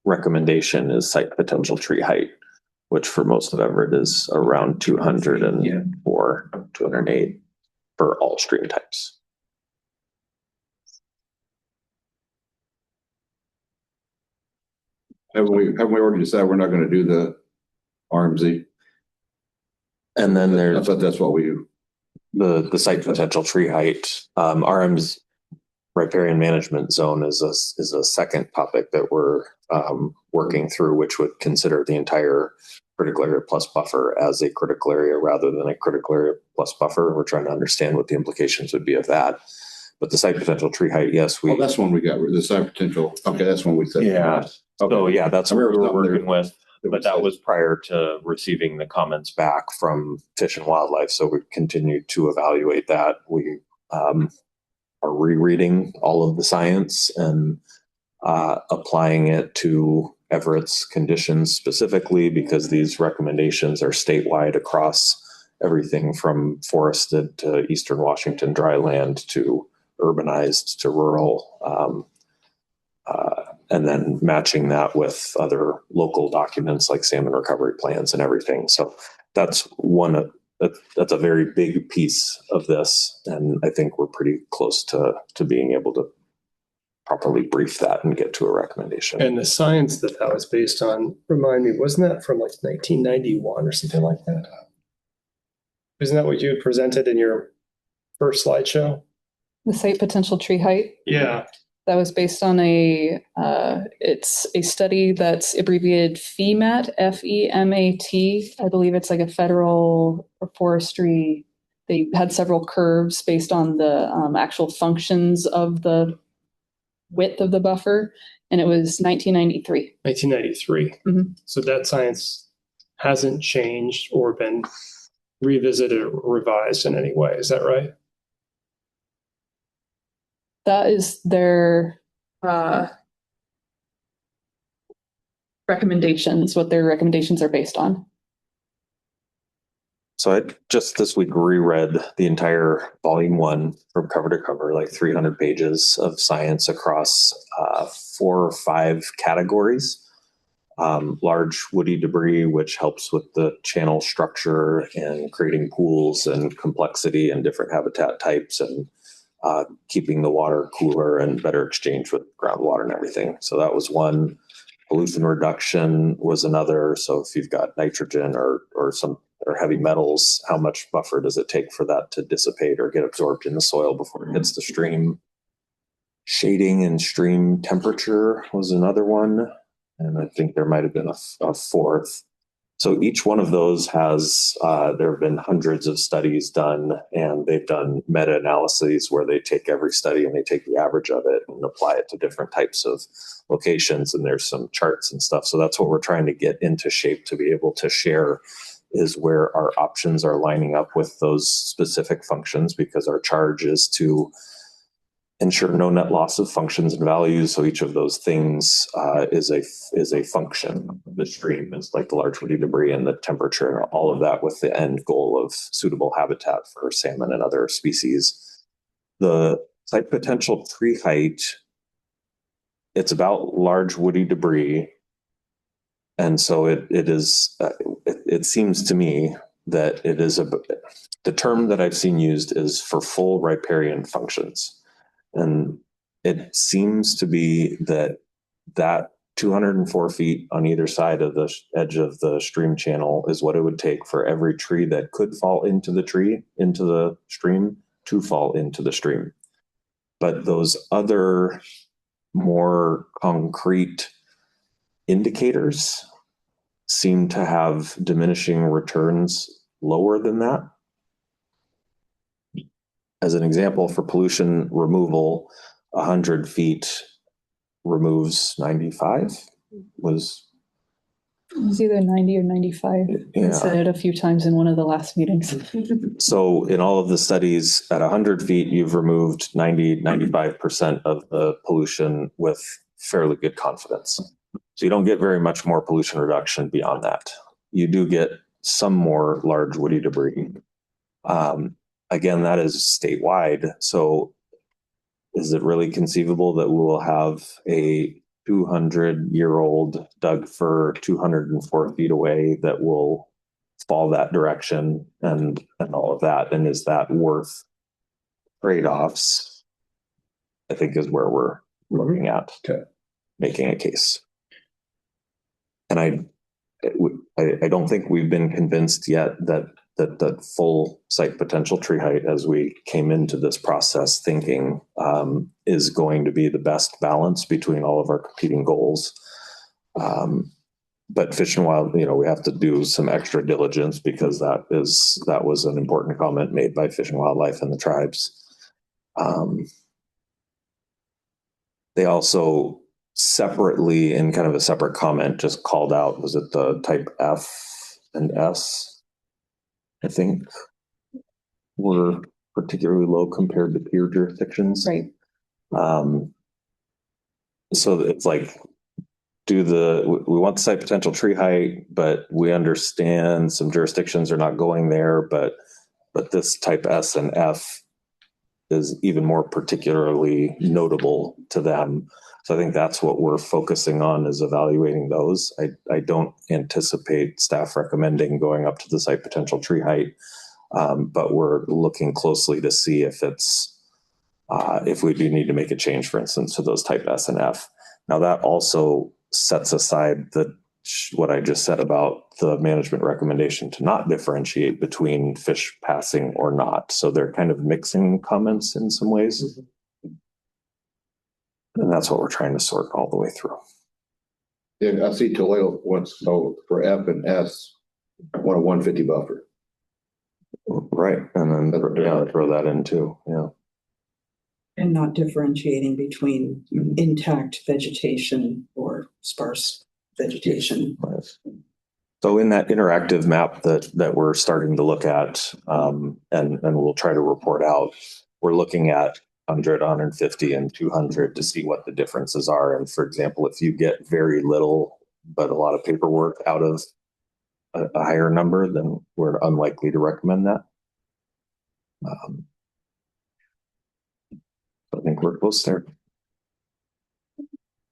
recommendation is site potential tree height, which for most of Everett is around 204, 208 for all stream types. Have we already decided we're not going to do the RMZ? And then there's That's what we do. The site potential tree height. RM's riparian management zone is a second topic that we're working through, which would consider the entire critical area plus buffer as a critical area rather than a critical area plus buffer. We're trying to understand what the implications would be of that. But the site potential tree height, yes, That's one we got. The site potential. Okay, that's one we said. Yeah. Okay. So yeah, that's what we were working there. with. But that was prior to receiving the comments back from Fish and Wildlife. So we continue to evaluate that. We are rereading all of the science and applying it to Everett's conditions specifically, because these recommendations are statewide across everything from forested to Eastern Washington dry land to urbanized to rural. And then matching that with other local documents like salmon recovery plans and everything. So that's that's a very big piece of this. And I think we're pretty close to being able to properly brief that and get to a recommendation. And the science that was based on, remind me, wasn't that from like 1991 or something like that? Isn't that what you had presented in your first slideshow? The site potential tree height. Yeah. That was based on it's a study that's abbreviated FEMAT, FEMAT. I believe it's like a federal forestry. They had several curves based on the actual functions of the width of the buffer, and it was 1993. 1993. Mm-hmm. So that science hasn't changed or been revisited or revised in any way. Is that right? That is their recommendations, what their recommendations are based on. So I just this week reread the entire volume 1 from cover to cover, like 300 pages of science across 4 or 5 categories. Large woody debris, which helps with the channel structure and creating pools and complexity and different habitat types and keeping the water cooler and better exchange with groundwater and everything. So that was one. Pollution reduction was another. So if you've got nitrogen or heavy metals, how much buffer does it take for that to dissipate or get absorbed in the soil before it hits the stream? Shading and stream temperature was another one. And I think there might have been a fourth. So each one of those has, there have been hundreds of studies done, and they've done meta-analyses where they take every study and they take the average of it and apply it to different types of locations. And there's some charts and stuff. So that's what we're trying to get into shape to be able to share, is where our options are lining up with those specific functions, because our charge is to ensure no net loss of functions and values. So each of those things is a function. The stream is like the large woody debris and the temperature, and all of that with the end goal of suitable habitat for salmon and other species. The site potential tree height, it's about large woody debris. And so it seems to me that it is the term that I've seen used is for full riparian functions. And it seems to be that 204 feet on either side of the edge of the stream channel is what it would take for every tree that could fall into the stream to fall into the stream. But those other more concrete indicators seem to have diminishing returns lower than that. As an example, for pollution removal, 100 feet removes 95 was. It was either 90 or 95. Yeah. I said it a few times in one of the last meetings. So in all of the studies at 100 feet, you've removed 95% of the pollution with fairly good confidence. So you don't get very much more pollution reduction beyond that. You do get some more large woody debris. Again, that is statewide. So is it really conceivable that we will have a 200-year-old dug fir 204 feet away that will fall that direction and all of that? And is that worth trade-offs? I think is where we're looking at making a case. And I don't think we've been convinced yet that full site potential tree height, as we came into this process thinking, is going to be the best balance between all of our competing goals. But Fish and Wild, we have to do some extra diligence because that was an important comment made by Fish and Wildlife and the tribes. They also separately, in kind of a separate comment, just called out, was it the type F and S? I think were particularly low compared to peer jurisdictions. Right. So it's like, we want the site potential tree height, but we understand some jurisdictions are not going there, but this type S and F is even more particularly notable to them. So I think that's what we're focusing on, is evaluating those. I don't anticipate staff recommending going up to the site potential tree height, but we're looking closely to see if we do need to make a change, for instance, to those type S and F. Now that also sets aside what I just said about the management recommendation to not differentiate between fish passing or not. So they're kind of mixing comments in some ways. Mm-hmm. And that's what we're trying to sort all the way through. Yeah, I see Toledo wants, so for F and S, want a 150 buffer. Right. And then throw that in too. Yeah. And not differentiating between intact vegetation or sparse vegetation. So in that interactive map that we're starting to look at, and we'll try to report out, we're looking at 100, 150, and 200 to see what the differences are. And for example, if you get very little, but a lot of paperwork out of a higher number, then we're unlikely to recommend that. I think we're close there.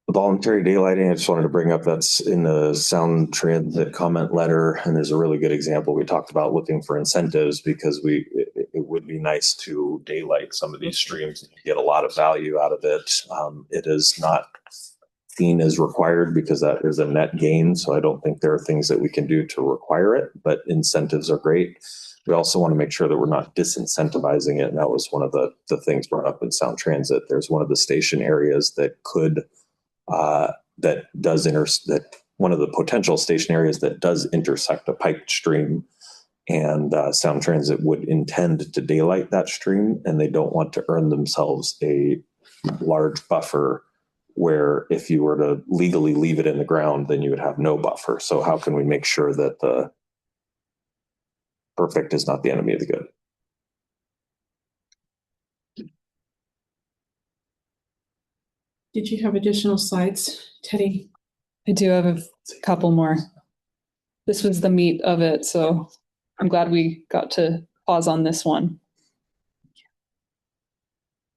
Voluntary daylighting, I just wanted to bring up, that's in the sound transit comment letter, and there's a really good example. We talked about looking for incentives because it would be nice to daylight some of these streams and get a lot of value out of it. It is not seen as required because that is a net gain, so I don't think there are things that we can do to require it, but incentives are great. We also want to make sure that we're not disincentivizing it, and that was one of the things brought up in sound transit. There's one of the station areas that could one of the potential station areas that does intersect a piped stream, and Sound Transit would intend to daylight that stream, and they don't want to earn themselves a large buffer where if you were to legally leave it in the ground, then you would have no buffer. So how can we make sure that the perfect is not the enemy of the good? Did you have additional slides, Teddy? I do have a couple more. This was the meat of it, so I'm glad we got to pause on this one.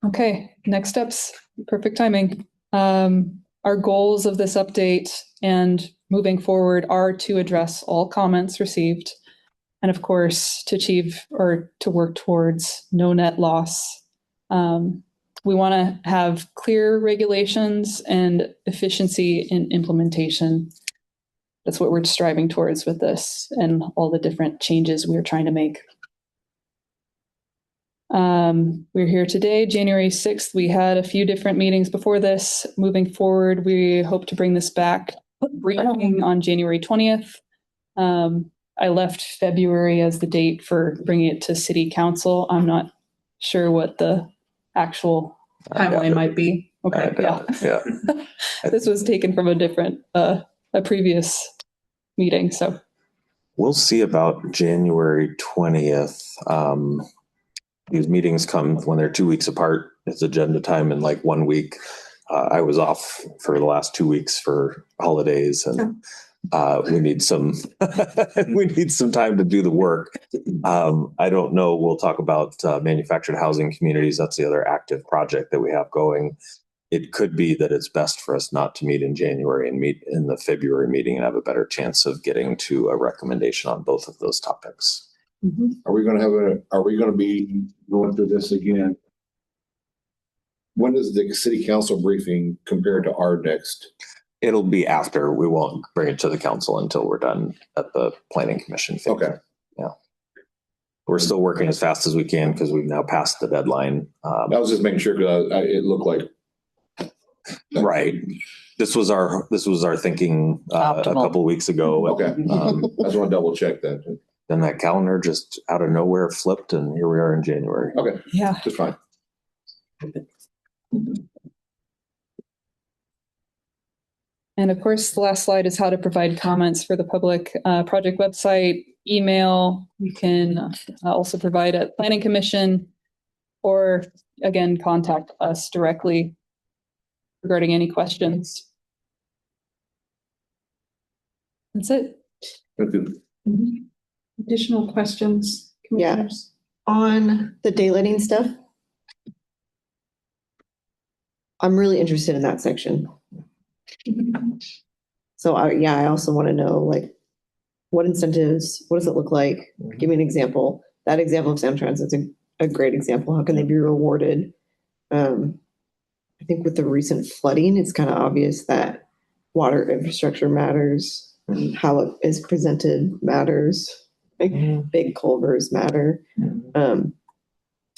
Okay, next steps, perfect timing. Our goals of this update and moving forward are to address all comments received, and of course, to achieve or to work towards no net loss. We want to have clear regulations and efficiency in implementation. That's what we're striving towards with this and all the different changes we're trying to make. We're here today, January 6th. We had a few different meetings before this. Moving forward, we hope to bring this back briefing on January 20th. I left February as the date for bringing it to City Council. I'm not sure what the actual timeline might be. Okay, yeah. This was taken from a different, a previous meeting, so. We'll see about January 20th. These meetings come when they're 2 weeks apart. It's agenda time in like 1 week. I was off for the last 2 weeks for holidays, and we need some we need some time to do the work. I don't know. We'll talk about manufactured housing communities. That's the other active project that we have going. It could be that it's best for us not to meet in January and meet in the February meeting and have a better chance of getting to a recommendation on both of those topics. Mm-hmm. Are we going to be going through this again? When is the city council briefing compared to our next? It'll be after. We won't bring it to the council until we're done at the planning commission phase. Okay. Yeah. We're still working as fast as we can because we've now passed the deadline. I was just making sure because it looked like. Right. This was our thinking a couple of weeks ago. Okay. I just want to double check that. Then that calendar just out of nowhere flipped, and here we are in January. Okay. Yeah. Just fine. And of course, the last slide is how to provide comments for the public project website, email. You can also provide at Planning Commission, or again, contact us directly regarding any questions. That's it. Additional questions, commissioners? On the daylighting stuff, I'm really interested in that section. So I also want to know, like, what incentives, what does it look like? Give me an example. That example of Samtrans is a great example. How can they be rewarded? I think with the recent flooding, it's kind of obvious that water infrastructure matters and how it is presented matters. Like big culverts matter. So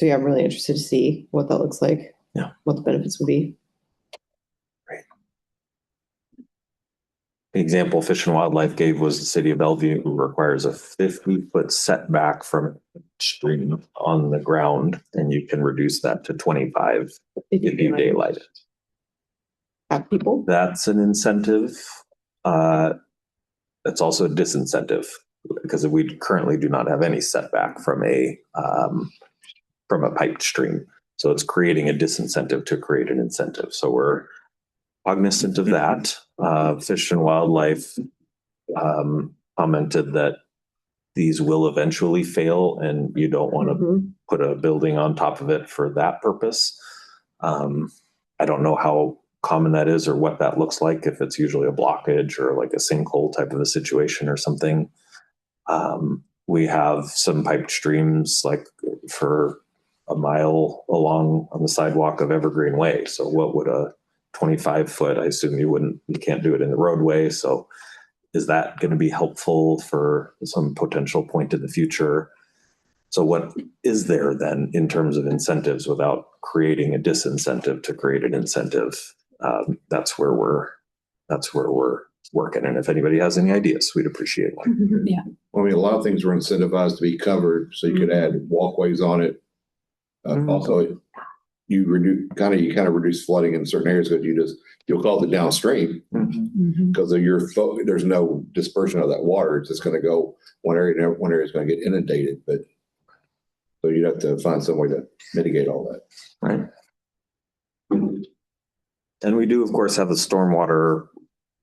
yeah, I'm really interested to see what that looks like. Yeah. What the benefits would be. The example Fish and Wildlife gave was the City of Bellevue, who requires a 50-foot setback from a stream on the ground, and you can reduce that to 25 if you daylight it. Have people? That's an incentive. That's also a disincentive because we currently do not have any setback from a piped stream. So it's creating a disincentive to create an incentive. So we're cognizant of that. Fish and Wildlife commented that these will eventually fail and you don't want to put a building on top of it for that purpose. I don't know how common that is or what that looks like, if it's usually a blockage or like a sinkhole type of a situation or something. We have some piped streams like for a mile along on the sidewalk of Evergreen Way. So what would a 25-foot, I assume you can't do it in the roadway. So is that going to be helpful for some potential point in the future? So what is there then in terms of incentives without creating a disincentive to create an incentive? That's where we're working. And if anybody has any ideas, we'd appreciate one. Yeah. Well, I mean, a lot of things were incentivized to be covered, so you could add walkways on it. Also, you kind of reduce flooding in certain areas because you'll call it downstream because there's no dispersion of that water. It's just going to go one area is going to get inundated, but so you'd have to find some way to mitigate all that. Right. And we do, of course, have a stormwater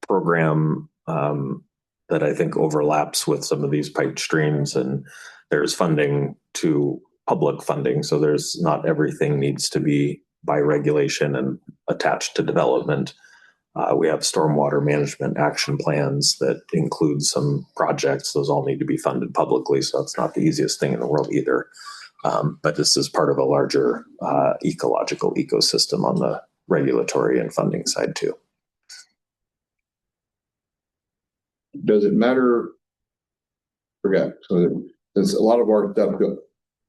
program that I think overlaps with some of these piped streams, and there's funding to public funding. So there's not everything needs to be by regulation and attached to development. We have stormwater management action plans that include some projects. Those all need to be funded publicly. So that's not the easiest thing in the world either. But this is part of a larger ecological ecosystem on the regulatory and funding side too. Does it matter? Forget. So there's a lot of our stuff.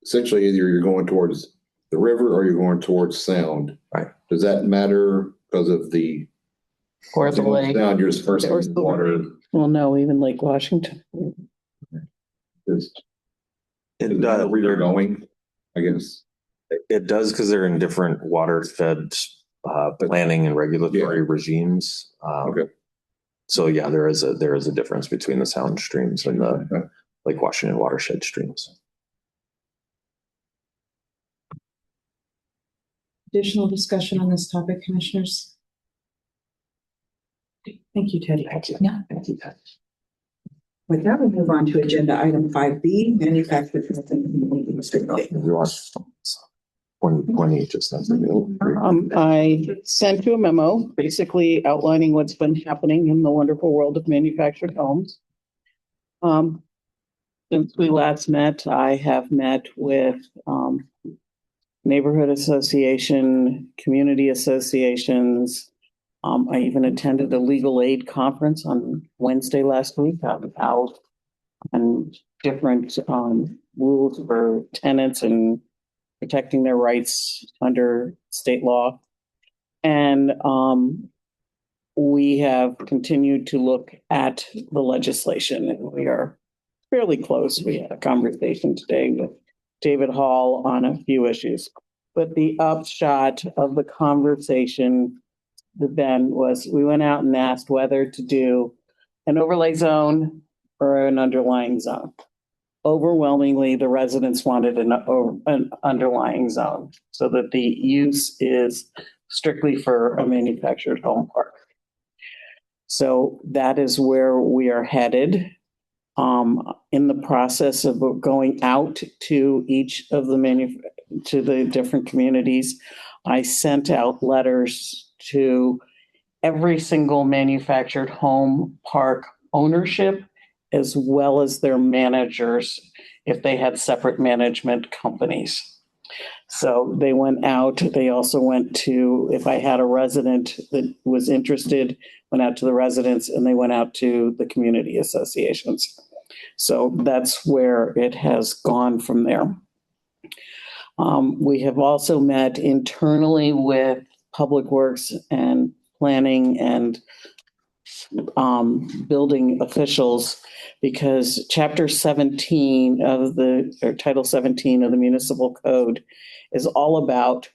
Essentially, either you're going towards the river or you're going towards sound. Right. Does that matter because of the Or the lake. Down, you're just first Or in water. Well, no, even Lake Washington. Is It that does, where you're going? I guess. it does because they're in different water-fed planning and regulatory regimes. Okay. So yeah, there is a difference between the sound streams and the Lake Washington watershed streams. Additional discussion on this topic, commissioners? Thank you, Teddy. Thank you. Yeah. Thank you. With that, we'll move on to agenda item 5B, manufactured. You want 20, just that's the I sent you a memo basically outlining what's been happening in the wonderful world of manufactured homes. Since we last met, I have met with neighborhood association, community associations. I even attended a legal aid conference on Wednesday last week out on different rules for tenants and protecting their rights under state law. And we have continued to look at the legislation, and we are fairly close. We had a conversation today with David Hall on a few issues. But the upshot of the conversation then was we went out and asked whether to do an overlay zone or an underlying zone. Overwhelmingly, the residents wanted an underlying zone so that the use is strictly for a manufactured home park. So that is where we are headed. In the process of going out to each of to the different communities, I sent out letters to every single manufactured home park ownership, as well as their managers, if they had separate management companies. So they went out, they also went to, if I had a resident that was interested, went out to the residents, and they went out to the community associations. So that's where it has gone from there. We have also met internally with Public Works and planning and building officials, because Chapter 17 of Title 17 of the Municipal Code is all about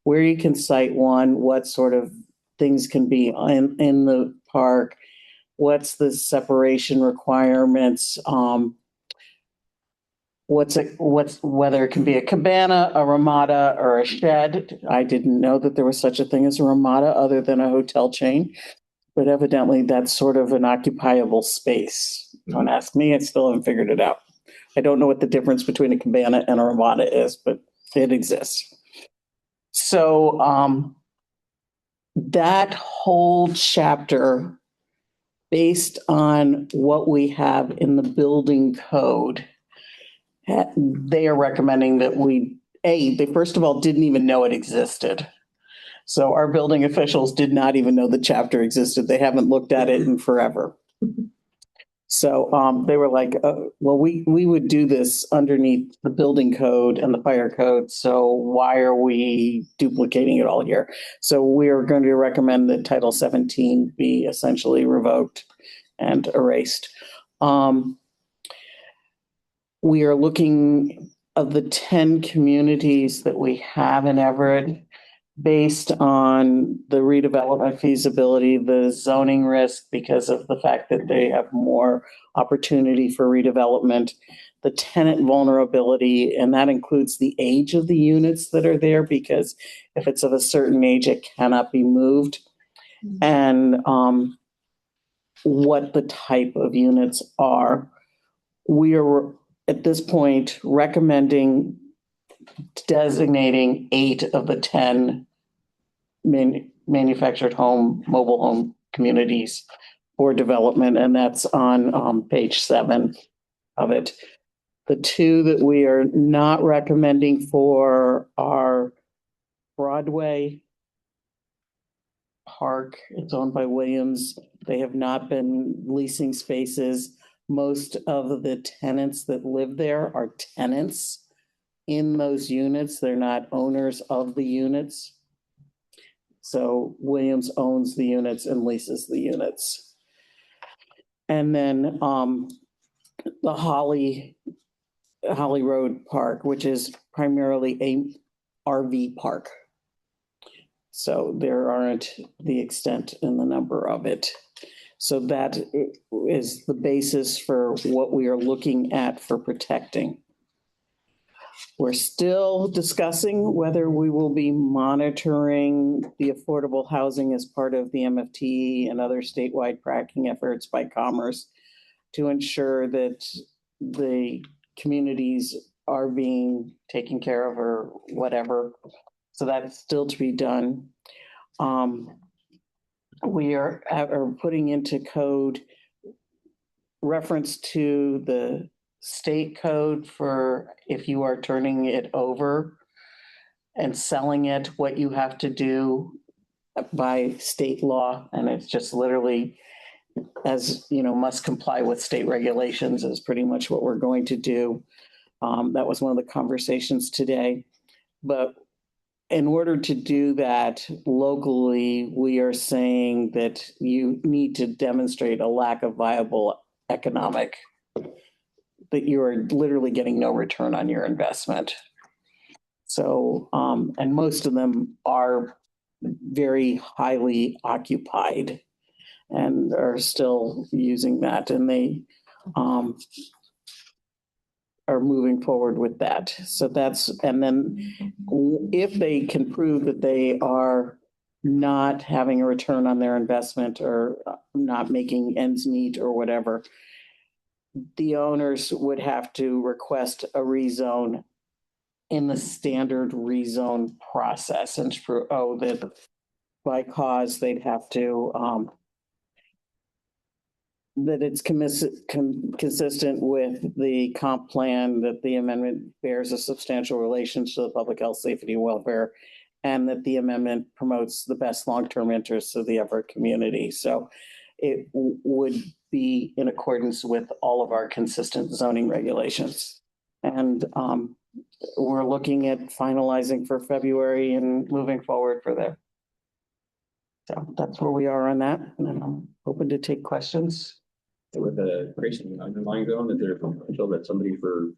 where you can site one, what sort of things can be in the park, what's the separation requirements, whether it can be a cabana, a ramada, or a shed. I didn't know that there was such a thing as a ramada other than a hotel chain, but evidently that's sort of an occupiable space. Don't ask me, I still haven't figured it out. I don't know what the difference between a cabana and a ramada is, but it exists. So that whole chapter, based on what we have in the building code, they are recommending that they first of all didn't even know it existed. So our building officials did not even know the chapter existed. They haven't looked at it in forever. So they were like, well, we would do this underneath the building code and the fire code. So why are we duplicating it all here? So we are going to recommend that Title 17 be essentially revoked and erased. We are looking of the 10 communities that we have in Everett, based on the redevelopment feasibility, the zoning risk because of the fact that they have more opportunity for redevelopment, the tenant vulnerability, and that includes the age of the units that are there, because if it's of a certain age, it cannot be moved, and what the type of units are. We are at this point recommending designating 8 of the 10 manufactured home, mobile home communities for development, and that's on page 7 of it. The 2 that we are not recommending for are Broadway Park. It's owned by Williams. They have not been leasing spaces. Most of the tenants that live there are tenants in those units. They're not owners of the units. So Williams owns the units and leases the units. And then the Holly Road Park, which is primarily a RV park. So there aren't the extent and the number of it. So that is the basis for what we are looking at for protecting. We're still discussing whether we will be monitoring the affordable housing as part of the MFT and other statewide tracking efforts by Commerce to ensure that the communities are being taken care of or whatever. So that's still to be done. We are putting into code reference to the state code for if you are turning it over and selling it, what you have to do by state law. And it's just literally, as you know, must comply with state regulations is pretty much what we're going to do. That was one of the conversations today. But in order to do that locally, we are saying that you need to demonstrate a lack of viable economic, that you are literally getting no return on your investment. So, and most of them are very highly occupied and are still using that, and they are moving forward with that. So that's, and then if they can prove that they are not having a return on their investment or not making ends meet or whatever, the owners would have to request a rezone in the standard rezone process and that by cause they'd have to that it's consistent with the comp plan, that the amendment bears a substantial relation to the public health, safety, and welfare, and that the amendment promotes the best long-term interests of the Everett community. So it would be in accordance with all of our consistent zoning regulations. And we're looking at finalizing for February and moving forward for there. So that's where we are on that. And I'm open to take questions. With the creation of an underlying zone, is there a potential that somebody, for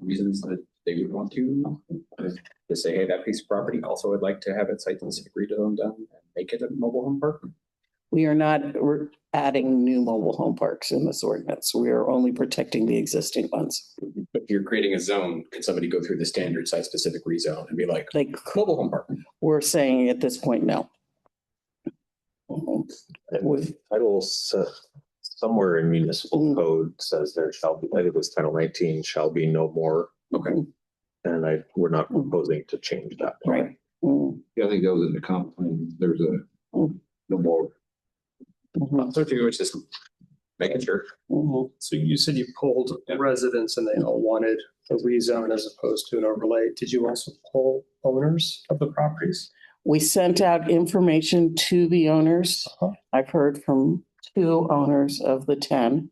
reasons that they would want to say, hey, that piece of property also would like to have its site-specific rezone done and make it a mobile home park? We are not adding new mobile home parks in this ordinance. We are only protecting the existing ones. If you're creating a zone, could somebody go through the standard site-specific rezone and be like, They mobile home park? We're saying at this point, no. With title somewhere in municipal code says there shall be, I think it was Title 19, shall be no more. Okay. And we're not proposing to change that. Right. Yeah, I think that was in the comp plan. There's a no more. So if you were just making sure. So you said you polled residents and they all wanted a rezone as opposed to an overlay. Did you also poll owners of the properties? We sent out information to the owners. I've heard from 2 owners of the 10.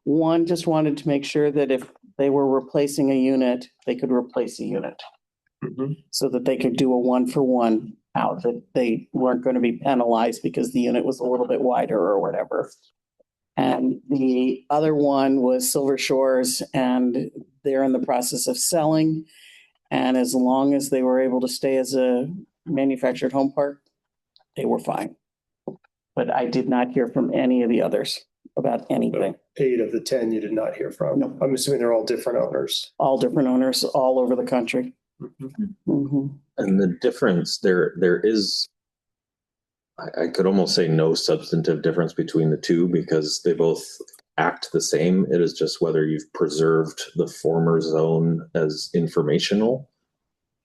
One just wanted to make sure that if they were replacing a unit, they could replace a unit. So that they could do a 1-for-1 out, that they weren't going to be penalized because the unit was a little bit wider or whatever. And the other one was Silver Shores, and they're in the process of selling. And as long as they were able to stay as a manufactured home park, they were fine. But I did not hear from any of the others about anything. 8 of the 10 you did not hear from. No. I'm assuming they're all different owners. All different owners all over the country. And the difference there is, I could almost say no substantive difference between the two because they both act the same. It is just whether you've preserved the former zone as informational.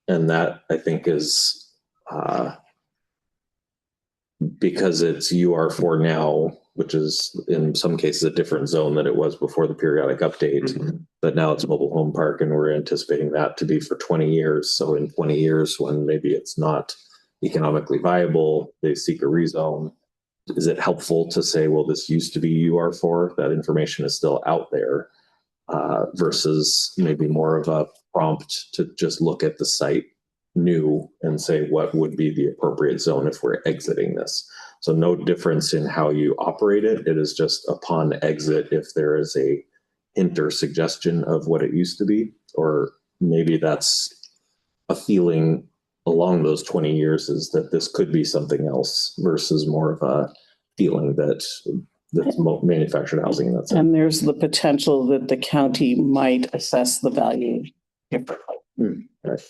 And that I think is because it's UR4 now, which is in some cases a different zone than it was before the periodic update. But now it's a mobile home park, and we're anticipating that to be for 20 years. So in 20 years, when maybe it's not economically viable, they seek a rezone. Is it helpful to say, well, this used to be UR4? That information is still out there, versus maybe more of a prompt to just look at the site new and say what would be the appropriate zone if we're exiting this. So no difference in how you operate it. It is just upon exit if there is a hint or suggestion of what it used to be, or maybe that's a feeling along those 20 years is that this could be something else versus more of a feeling that that's manufactured housing. That's it. And there's the potential that the county might assess the value differently. Right.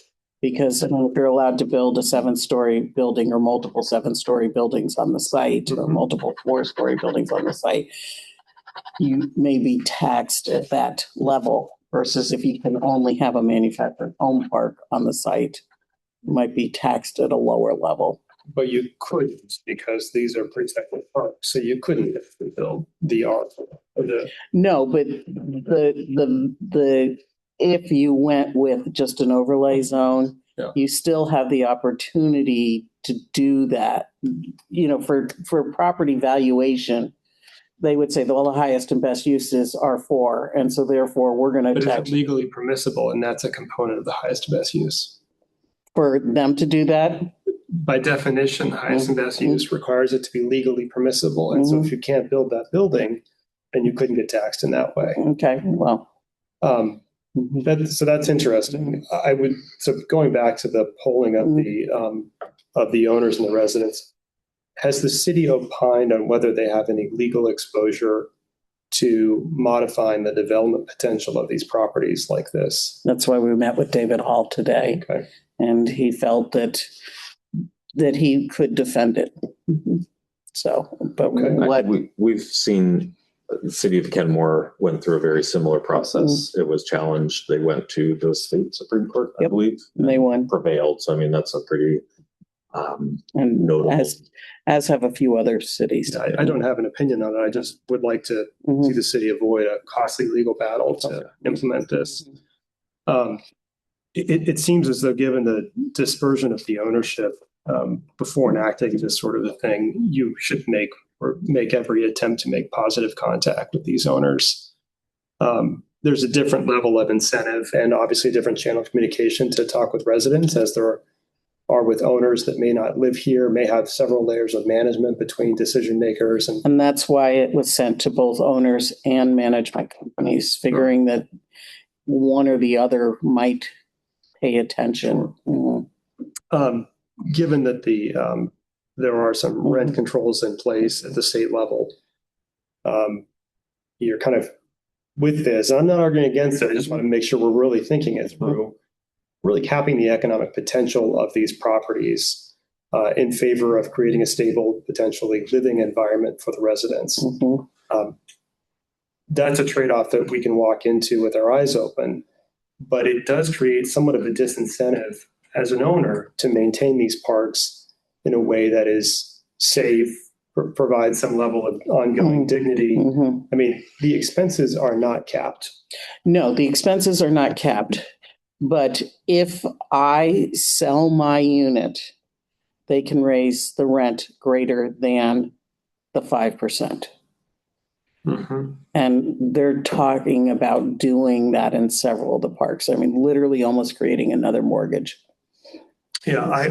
Because if you're allowed to build a 7-story building or multiple 7-story buildings on the site or multiple 4-story buildings on the site, you may be taxed at that level versus if you can only have a manufactured home park on the site, you might be taxed at a lower level. But you couldn't because these are protected parks, so you couldn't build the art. No, but the if you went with just an overlay zone, Yeah. you still have the opportunity to do that. You know, for property valuation, they would say, well, the highest and best uses are for, and so therefore we're going But to is it tax legally permissible? And that's a component of the highest and best use. for them to do that. By definition, the highest and best use requires it to be legally permissible. And so if you can't build that building, then you couldn't get taxed in that way. Okay, well. So that's interesting. So going back to the polling of the owners and the residents, has the city opined on whether they have any legal exposure to modifying the development potential of these properties like this? That's why we met with David Hall today. Okay. And he felt that he could defend it. So, but We've seen the city of Kenmore went through a very similar process. It was challenged. They went to the state Supreme Court, I believe. And they won. Prevailed. So, I mean, that's a pretty And notable. As have a few other cities. I don't have an opinion on it. I just would like to see the city avoid a costly legal battle to implement this. It seems as though given the dispersion of the ownership before enacting this sort of a thing, you should make every attempt to make positive contact with these owners. There's a different level of incentive and obviously a different channel of communication to talk with residents as there are with owners that may not live here, may have several layers of management between decision makers. And that's why it was sent to both owners and management companies, figuring that one or the other might pay attention. Given that there are some rent controls in place at the state level, you're kind of with this. I'm not arguing against it. I just want to make sure we're really thinking it through, really capping the economic potential of these properties in favor of creating a stable, potentially living environment for the residents. That's a trade-off that we can walk into with our eyes open, but it does create somewhat of a disincentive as an owner to maintain these parks in a way that is safe, provides some level of ongoing dignity. I mean, the expenses are not capped. No, the expenses are not capped. But if I sell my unit, they can raise the rent greater than the 5%. And they're talking about doing that in several of the parks. I mean, literally almost creating another mortgage. Yeah, I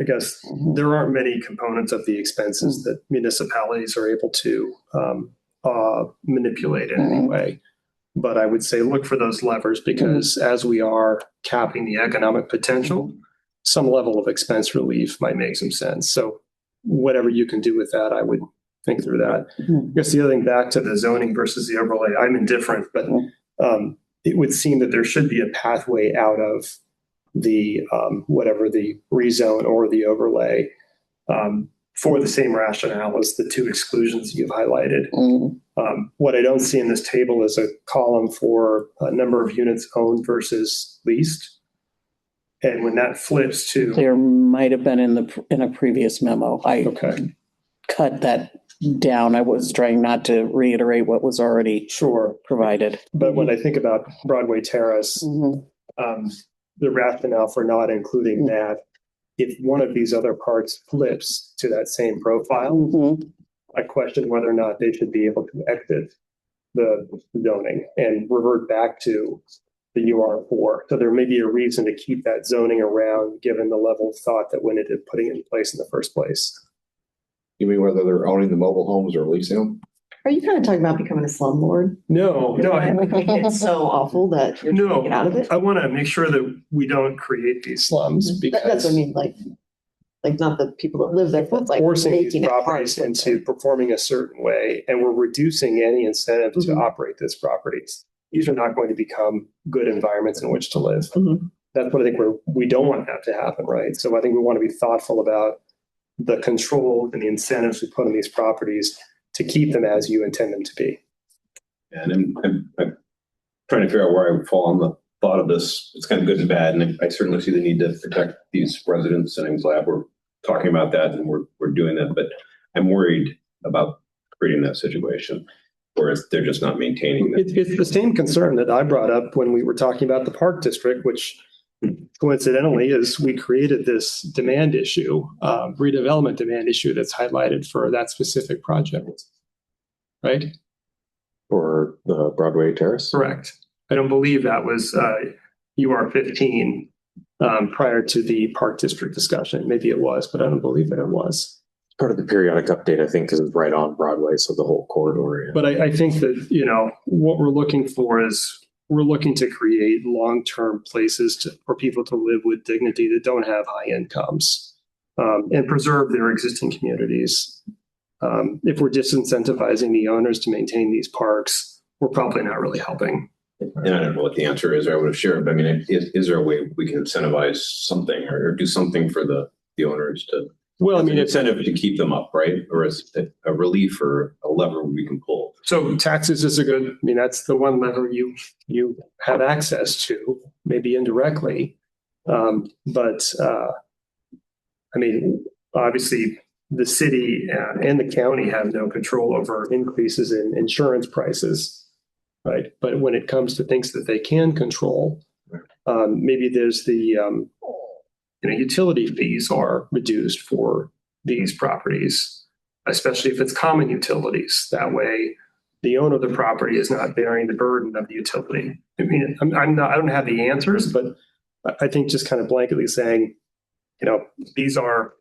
guess there aren't many components of the expenses that municipalities are able to manipulate in any way. But I would say look for those levers because as we are capping the economic potential, some level of expense relief might make some sense. So whatever you can do with that, I would think through that. I guess the other thing back to the zoning versus the overlay, I'm indifferent, but it would seem that there should be a pathway out of the whatever the rezone or the overlay for the same rationale as the two exclusions you've highlighted. What I don't see in this table is a column for a number of units owned versus leased. And when that flips to... There might have been in a previous memo. I cut that down. I was trying not to reiterate what was already provided. But when I think about Broadway Terrace, the rationale for not including that, if one of these other parts flips to that same profile, I question whether or not they should be able to exit the zoning and revert back to the UR4. So there may be a reason to keep that zoning around, given the level of thought that went into putting it in place in the first place. You mean whether they're owning the mobile homes or leasing them? Are you kind of talking about becoming a slumlord? No, It's so awful that you're trying to get out of it. I want to make sure that we don't create these slums because That's what I mean, like not the people that live there, but like forcing these making it hard. properties into performing a certain way, and we're reducing any incentive to Mhm. operate these properties. These are not going to become good environments in which to live. Mhm. That's what I think we don't want that to happen, right? So I think we want to be thoughtful about the control and the incentives we put on these properties to keep them as you intend them to be. And I'm trying to figure out where I would fall on the thought of this. It's kind of good and bad, and I certainly see the need to protect these residents, and I'm glad we're talking about that and we're doing that. But I'm worried about creating that situation where they're just not maintaining it. It's the same concern that I brought up when we were talking about the Park District, which coincidentally is we created this demand issue, redevelopment demand issue that's highlighted for that specific project. Right? For the Broadway Terrace. Correct. I don't believe that was UR 15 prior to the Park District discussion. Maybe it was, but I don't believe that it was. Part of the periodic update, I think, because it's right on Broadway, so the whole corridor. Yeah. But I think that, what we're looking for is we're looking to create long-term places for people to live with dignity that don't have high incomes and preserve their existing communities. If we're disincentivizing the owners to maintain these parks, we're probably not really helping. And I don't know what the answer is, or I would have shared, but I mean, is there a way we can incentivize something or do something for the owners to, well, I mean, an incentive to keep them up, right? Or is it a relief or a lever we can pull? So taxes is that's the one lever you have access to, maybe indirectly. Obviously the city and the county have no control over increases in insurance prices, right? But when it comes to things that they can control, maybe there's the, utility fees are reduced for these properties, especially if it's common utilities. That way, the owner of the property is not bearing the burden of the utility. I mean, I don't have the answers, but I think just kind of blanketly saying, these are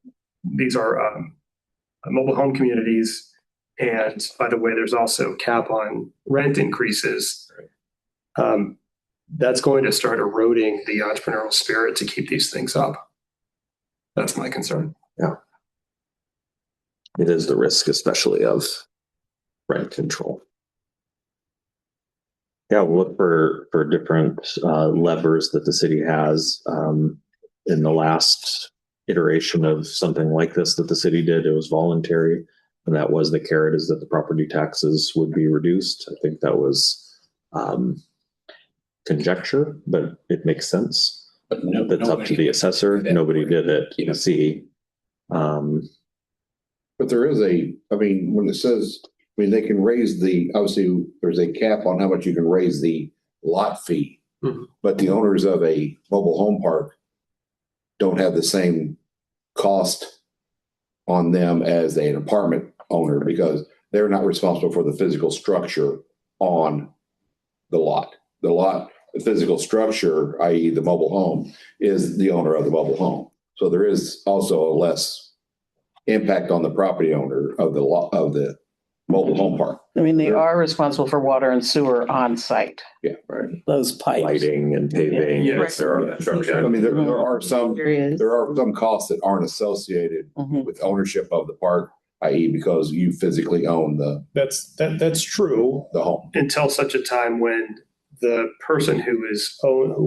mobile home communities, and by the way, there's also cap on rent increases. That's going to start eroding the entrepreneurial spirit to keep these things up. That's my concern. Yeah. It is the risk, especially of rent control. Yeah, we'll look for different levers that the city has. In the last iteration of something like this that the city did, it was voluntary, and that was the carrot, is that the property taxes would be reduced. I think that was conjecture, but it makes sense. But That's up to the assessor. Nobody did it. You see. But there is when it says, they can raise obviously there's a cap on how much you can raise the lot fee. Mm-hmm. But the owners of a mobile home park don't have the same cost on them as an apartment owner, because they're not responsible for the physical structure on the lot. The physical structure, i.e. the mobile home, is the owner of the mobile home. So there is also a less impact on the property owner of the mobile home park. I mean, they are responsible for water and sewer on site. Yeah, right. Those pipes. Lighting and paving. Yes, There are There are some There are some costs that aren't associated Mhm. with ownership of the park, i.e. because you physically own the That's true home. until such a time when the person who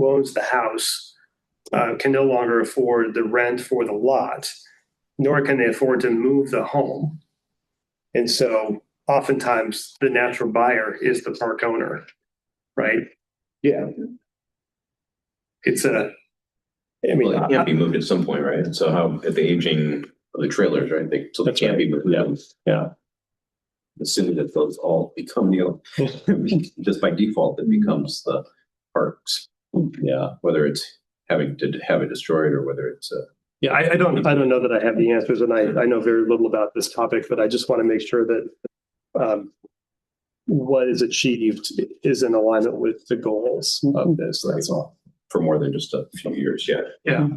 owns the house can no longer afford the rent for the lot, nor can they afford to move the home. And so oftentimes the natural buyer is the park owner, right? Yeah. It can't be moved at some point, right? So how, at the aging of the trailers, right? They That's can't right. be moved. Yeah. Assuming that those all become just by default, it becomes the parks. Yeah, whether it's having to have it destroyed or whether it's Yeah, I don't know that I have the answers, and I know very little about this topic, but I just want to make sure that what is achieved is in alignment with the goals of this. That's all. For more than just a few years, yeah. Yeah.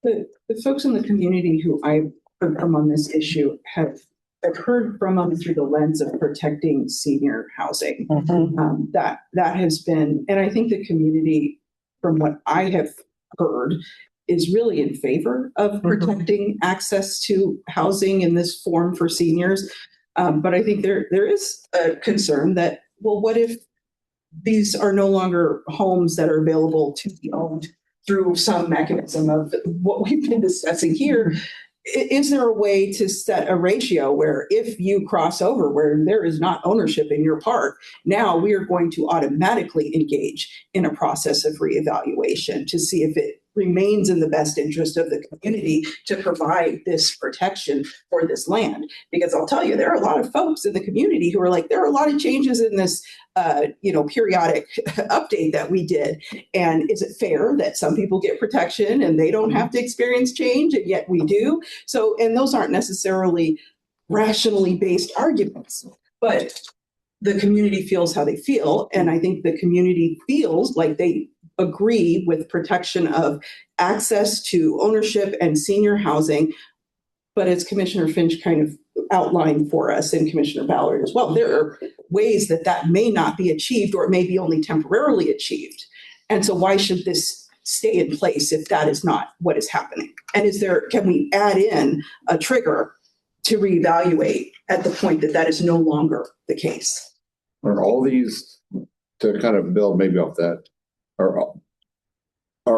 The folks in the community who I've heard from on this issue I've heard from them through the lens of protecting senior housing. That has been, and I think the community, from what I have heard, is really in favor of protecting access to housing in this form for seniors. But I think there is a concern that, well, what if these are no longer homes that are available to be owned through some mechanism of what we've been discussing here? Is there a way to set a ratio where if you cross over where there is not ownership in your park, now we are going to automatically engage in a process of reevaluation to see if it remains in the best interest of the community to provide this protection for this land? Because I'll tell you, there are a lot of folks in the community who are like, there are a lot of changes in this periodic update that we did. And is it fair that some people get protection and they don't have to experience change, and yet we do? So, and those aren't necessarily rationally based arguments, but the community feels how they feel. And I think the community feels like they agree with protection of access to ownership and senior housing. But as Commissioner Finch kind of outlined for us, and Commissioner Ballard as well, there are ways that may not be achieved, or it may be only temporarily achieved. And so why should this stay in place if that is not what is happening? And can we add in a trigger to reevaluate at the point that is no longer the case? Are all these, to kind of build maybe off that, are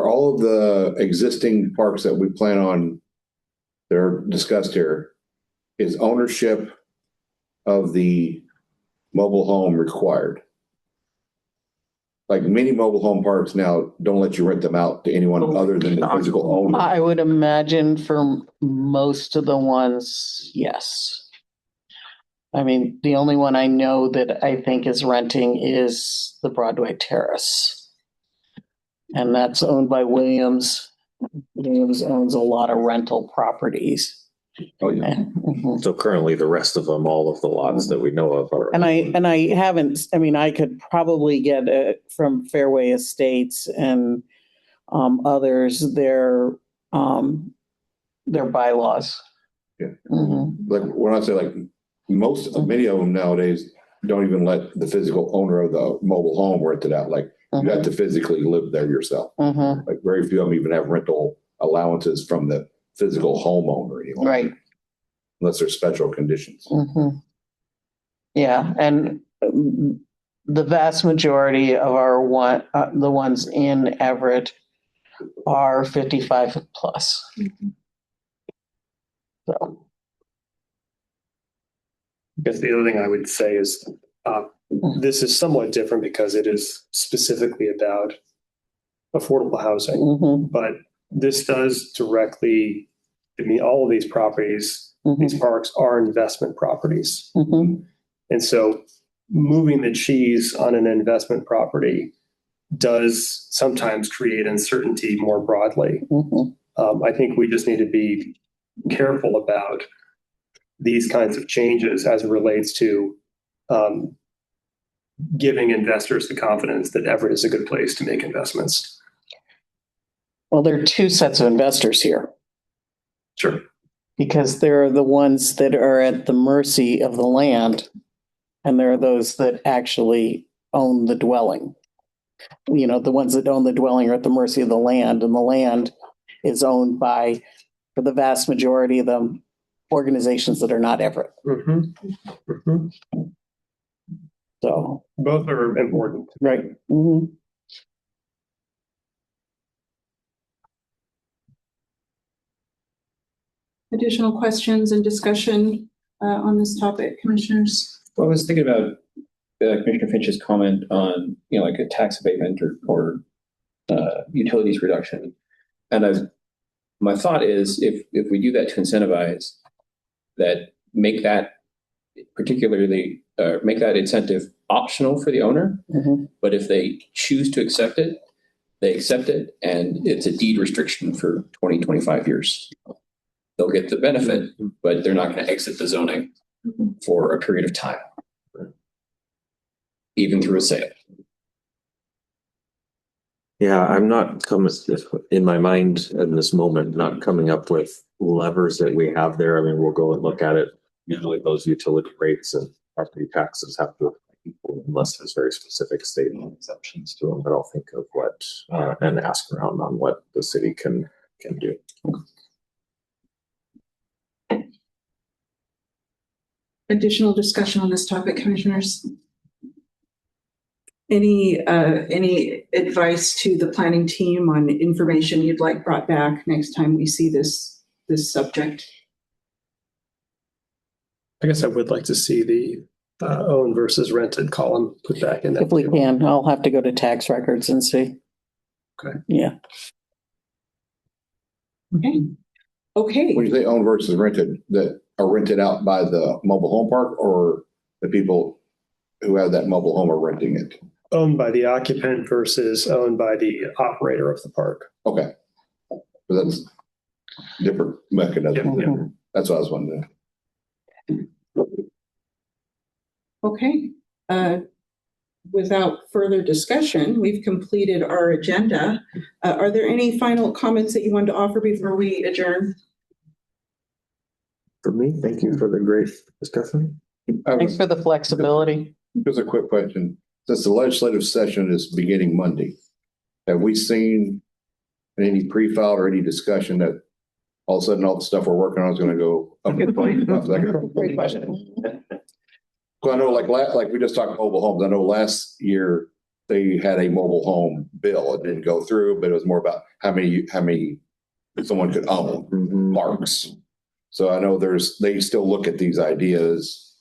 all of the existing parks that we plan on, they're discussed here, is ownership of the mobile home required? Like many mobile home parks now don't let you rent them out to anyone other than the physical owner. I would imagine for most of the ones, yes. I mean, the only one I know that I think is renting is the Broadway Terrace. And that's owned by Williams. Williams owns a lot of rental properties. Oh, yeah. So currently the rest of them, all of the lots that we know of are. And I haven't, I mean, I could probably get it from Fairway Estates and others, their bylaws. Yeah. Like when I say, like, many of them nowadays don't even let the physical owner of the mobile home rent it out. Like you have to physically live there yourself. Like very few of them even have rental allowances from the physical homeowner anymore. Right. Unless there's special conditions. Yeah, and the vast majority of the ones in Everett are 55 plus. So. I guess the other thing I would say is this is somewhat different because it is specifically about affordable housing, but this does directly, I mean, all of these properties, these parks are investment properties. And so moving the cheese on an investment property does sometimes create uncertainty more broadly. I think we just need to be careful about these kinds of changes as it relates to giving investors the confidence that Everett is a good place to make investments. Well, there are two sets of investors here. Sure. Because there are the ones that are at the mercy of the land, and there are those that actually own the dwelling. You know, the ones that own the dwelling are at the mercy of the land, and the land is owned by, for the vast majority of them, organizations that are not Everett. So both are important. Right. Additional questions and discussion on this topic, commissioners? Well, I was thinking about Commissioner Finch's comment on, like a tax abatement or utilities reduction. And my thought is if we do that to incentivize that, make that make that incentive optional for the owner. But if they choose to accept it, they accept it, and it's a deed restriction for 20, 25 years. They'll get the benefit, but they're not going to exit the zoning for a period of time. even through a sale. Yeah, I'm not coming, in my mind in this moment, not coming up with levers that we have there. I mean, we'll go and look at it. Usually those utility rates and property taxes have to apply equal unless there's very specific state exceptions to them. But I'll think of what, and ask around on what the city can do. Additional discussion on this topic, commissioners? Any advice to the planning team on information you'd like brought back next time we see this subject? I guess I would like to see the owned versus rented column put back in that. If we can, I'll have to go to tax records and see. Okay. Yeah. Okay. When you say owned versus rented, that are rented out by the mobile home park, or the people who have that mobile home are renting it? Owned by the occupant versus owned by the operator of the park. Okay. So that's different mechanism. Yeah. That's what I was wondering. Okay. Without further discussion, we've completed our agenda. Are there any final comments that you want to offer before we adjourn? For me, thank you for the great discussion. Thanks for the flexibility. Just a quick question. Since the legislative session is beginning Monday, have we seen any pre-filed or any discussion that all of a sudden all the stuff we're working on is going to go up? Good point. Great Great question. Well, I know like we just talked mobile homes. I know last year they had a mobile home bill. It didn't go through, but it was more about how many someone could own parks. So I know they still look at these ideas.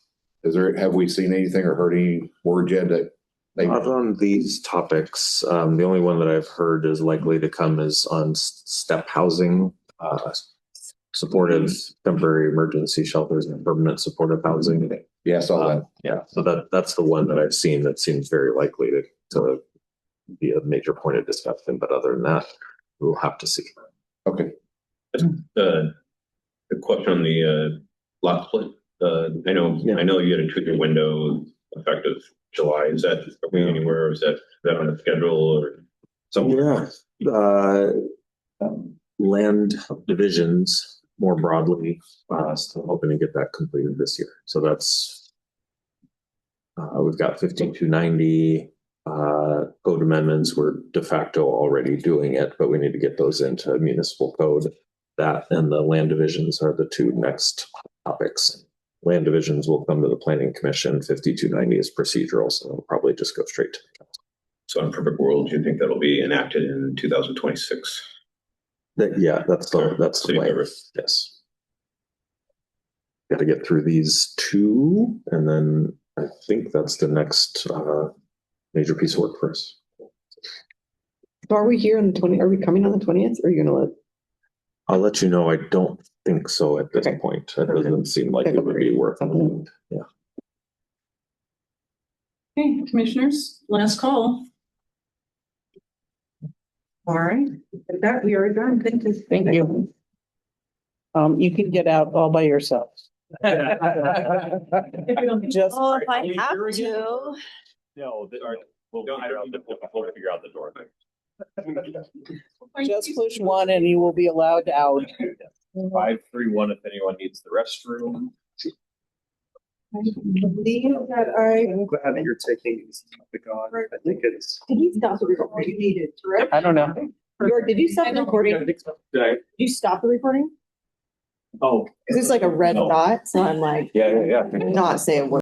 Have we seen anything or heard any word yet that Not on these topics. The only one that I've heard is likely to come is on step housing, supportive temporary emergency shelters and permanent supportive housing. Yeah, I saw that. Yeah, so that's the one that I've seen that seems very likely to be a major point of discussion. But other than that, we'll have to see. Okay. The question on the lot split. I know you had a 2-year window effective July. Is that anywhere? Or is that on the schedule or somewhere? Yeah, land divisions more broadly. Still hoping to get that completed this year. So that's we've got 15290 code amendments. We're de facto already doing it, but we need to get those into municipal code. That and the land divisions are the two next topics. Land divisions will come to the Planning Commission. 5290 is procedural, so it'll probably just go straight to the council. So in a perfect world, do you think that'll be enacted in 2026? Yeah, that's the City of plan. Everett. Yes. Got to get through these two, and then I think that's the next major piece of work for us. So are we here on the 20th? Are we coming on the 20th? Or are you going to I'll let you know. I don't think so at this Okay. point. It doesn't seem like it would be worth it. Yeah. Okay, commissioners, last call. All right, with that, we are done. Thank you. Thank you. You can get out all by yourself. Just Oh, if I have to. No, we'll figure out the door thing. Just push one and you will be allowed out. 531 if anyone needs the restroom. Believe that I'm glad that you're taking this topic on. I think it's. Did you stop the recording? you needed, correct? I don't know. Did you stop the recording? Did you stop the recording? Oh. Cause it's like a red dot, so I'm like, Yeah. not say a word.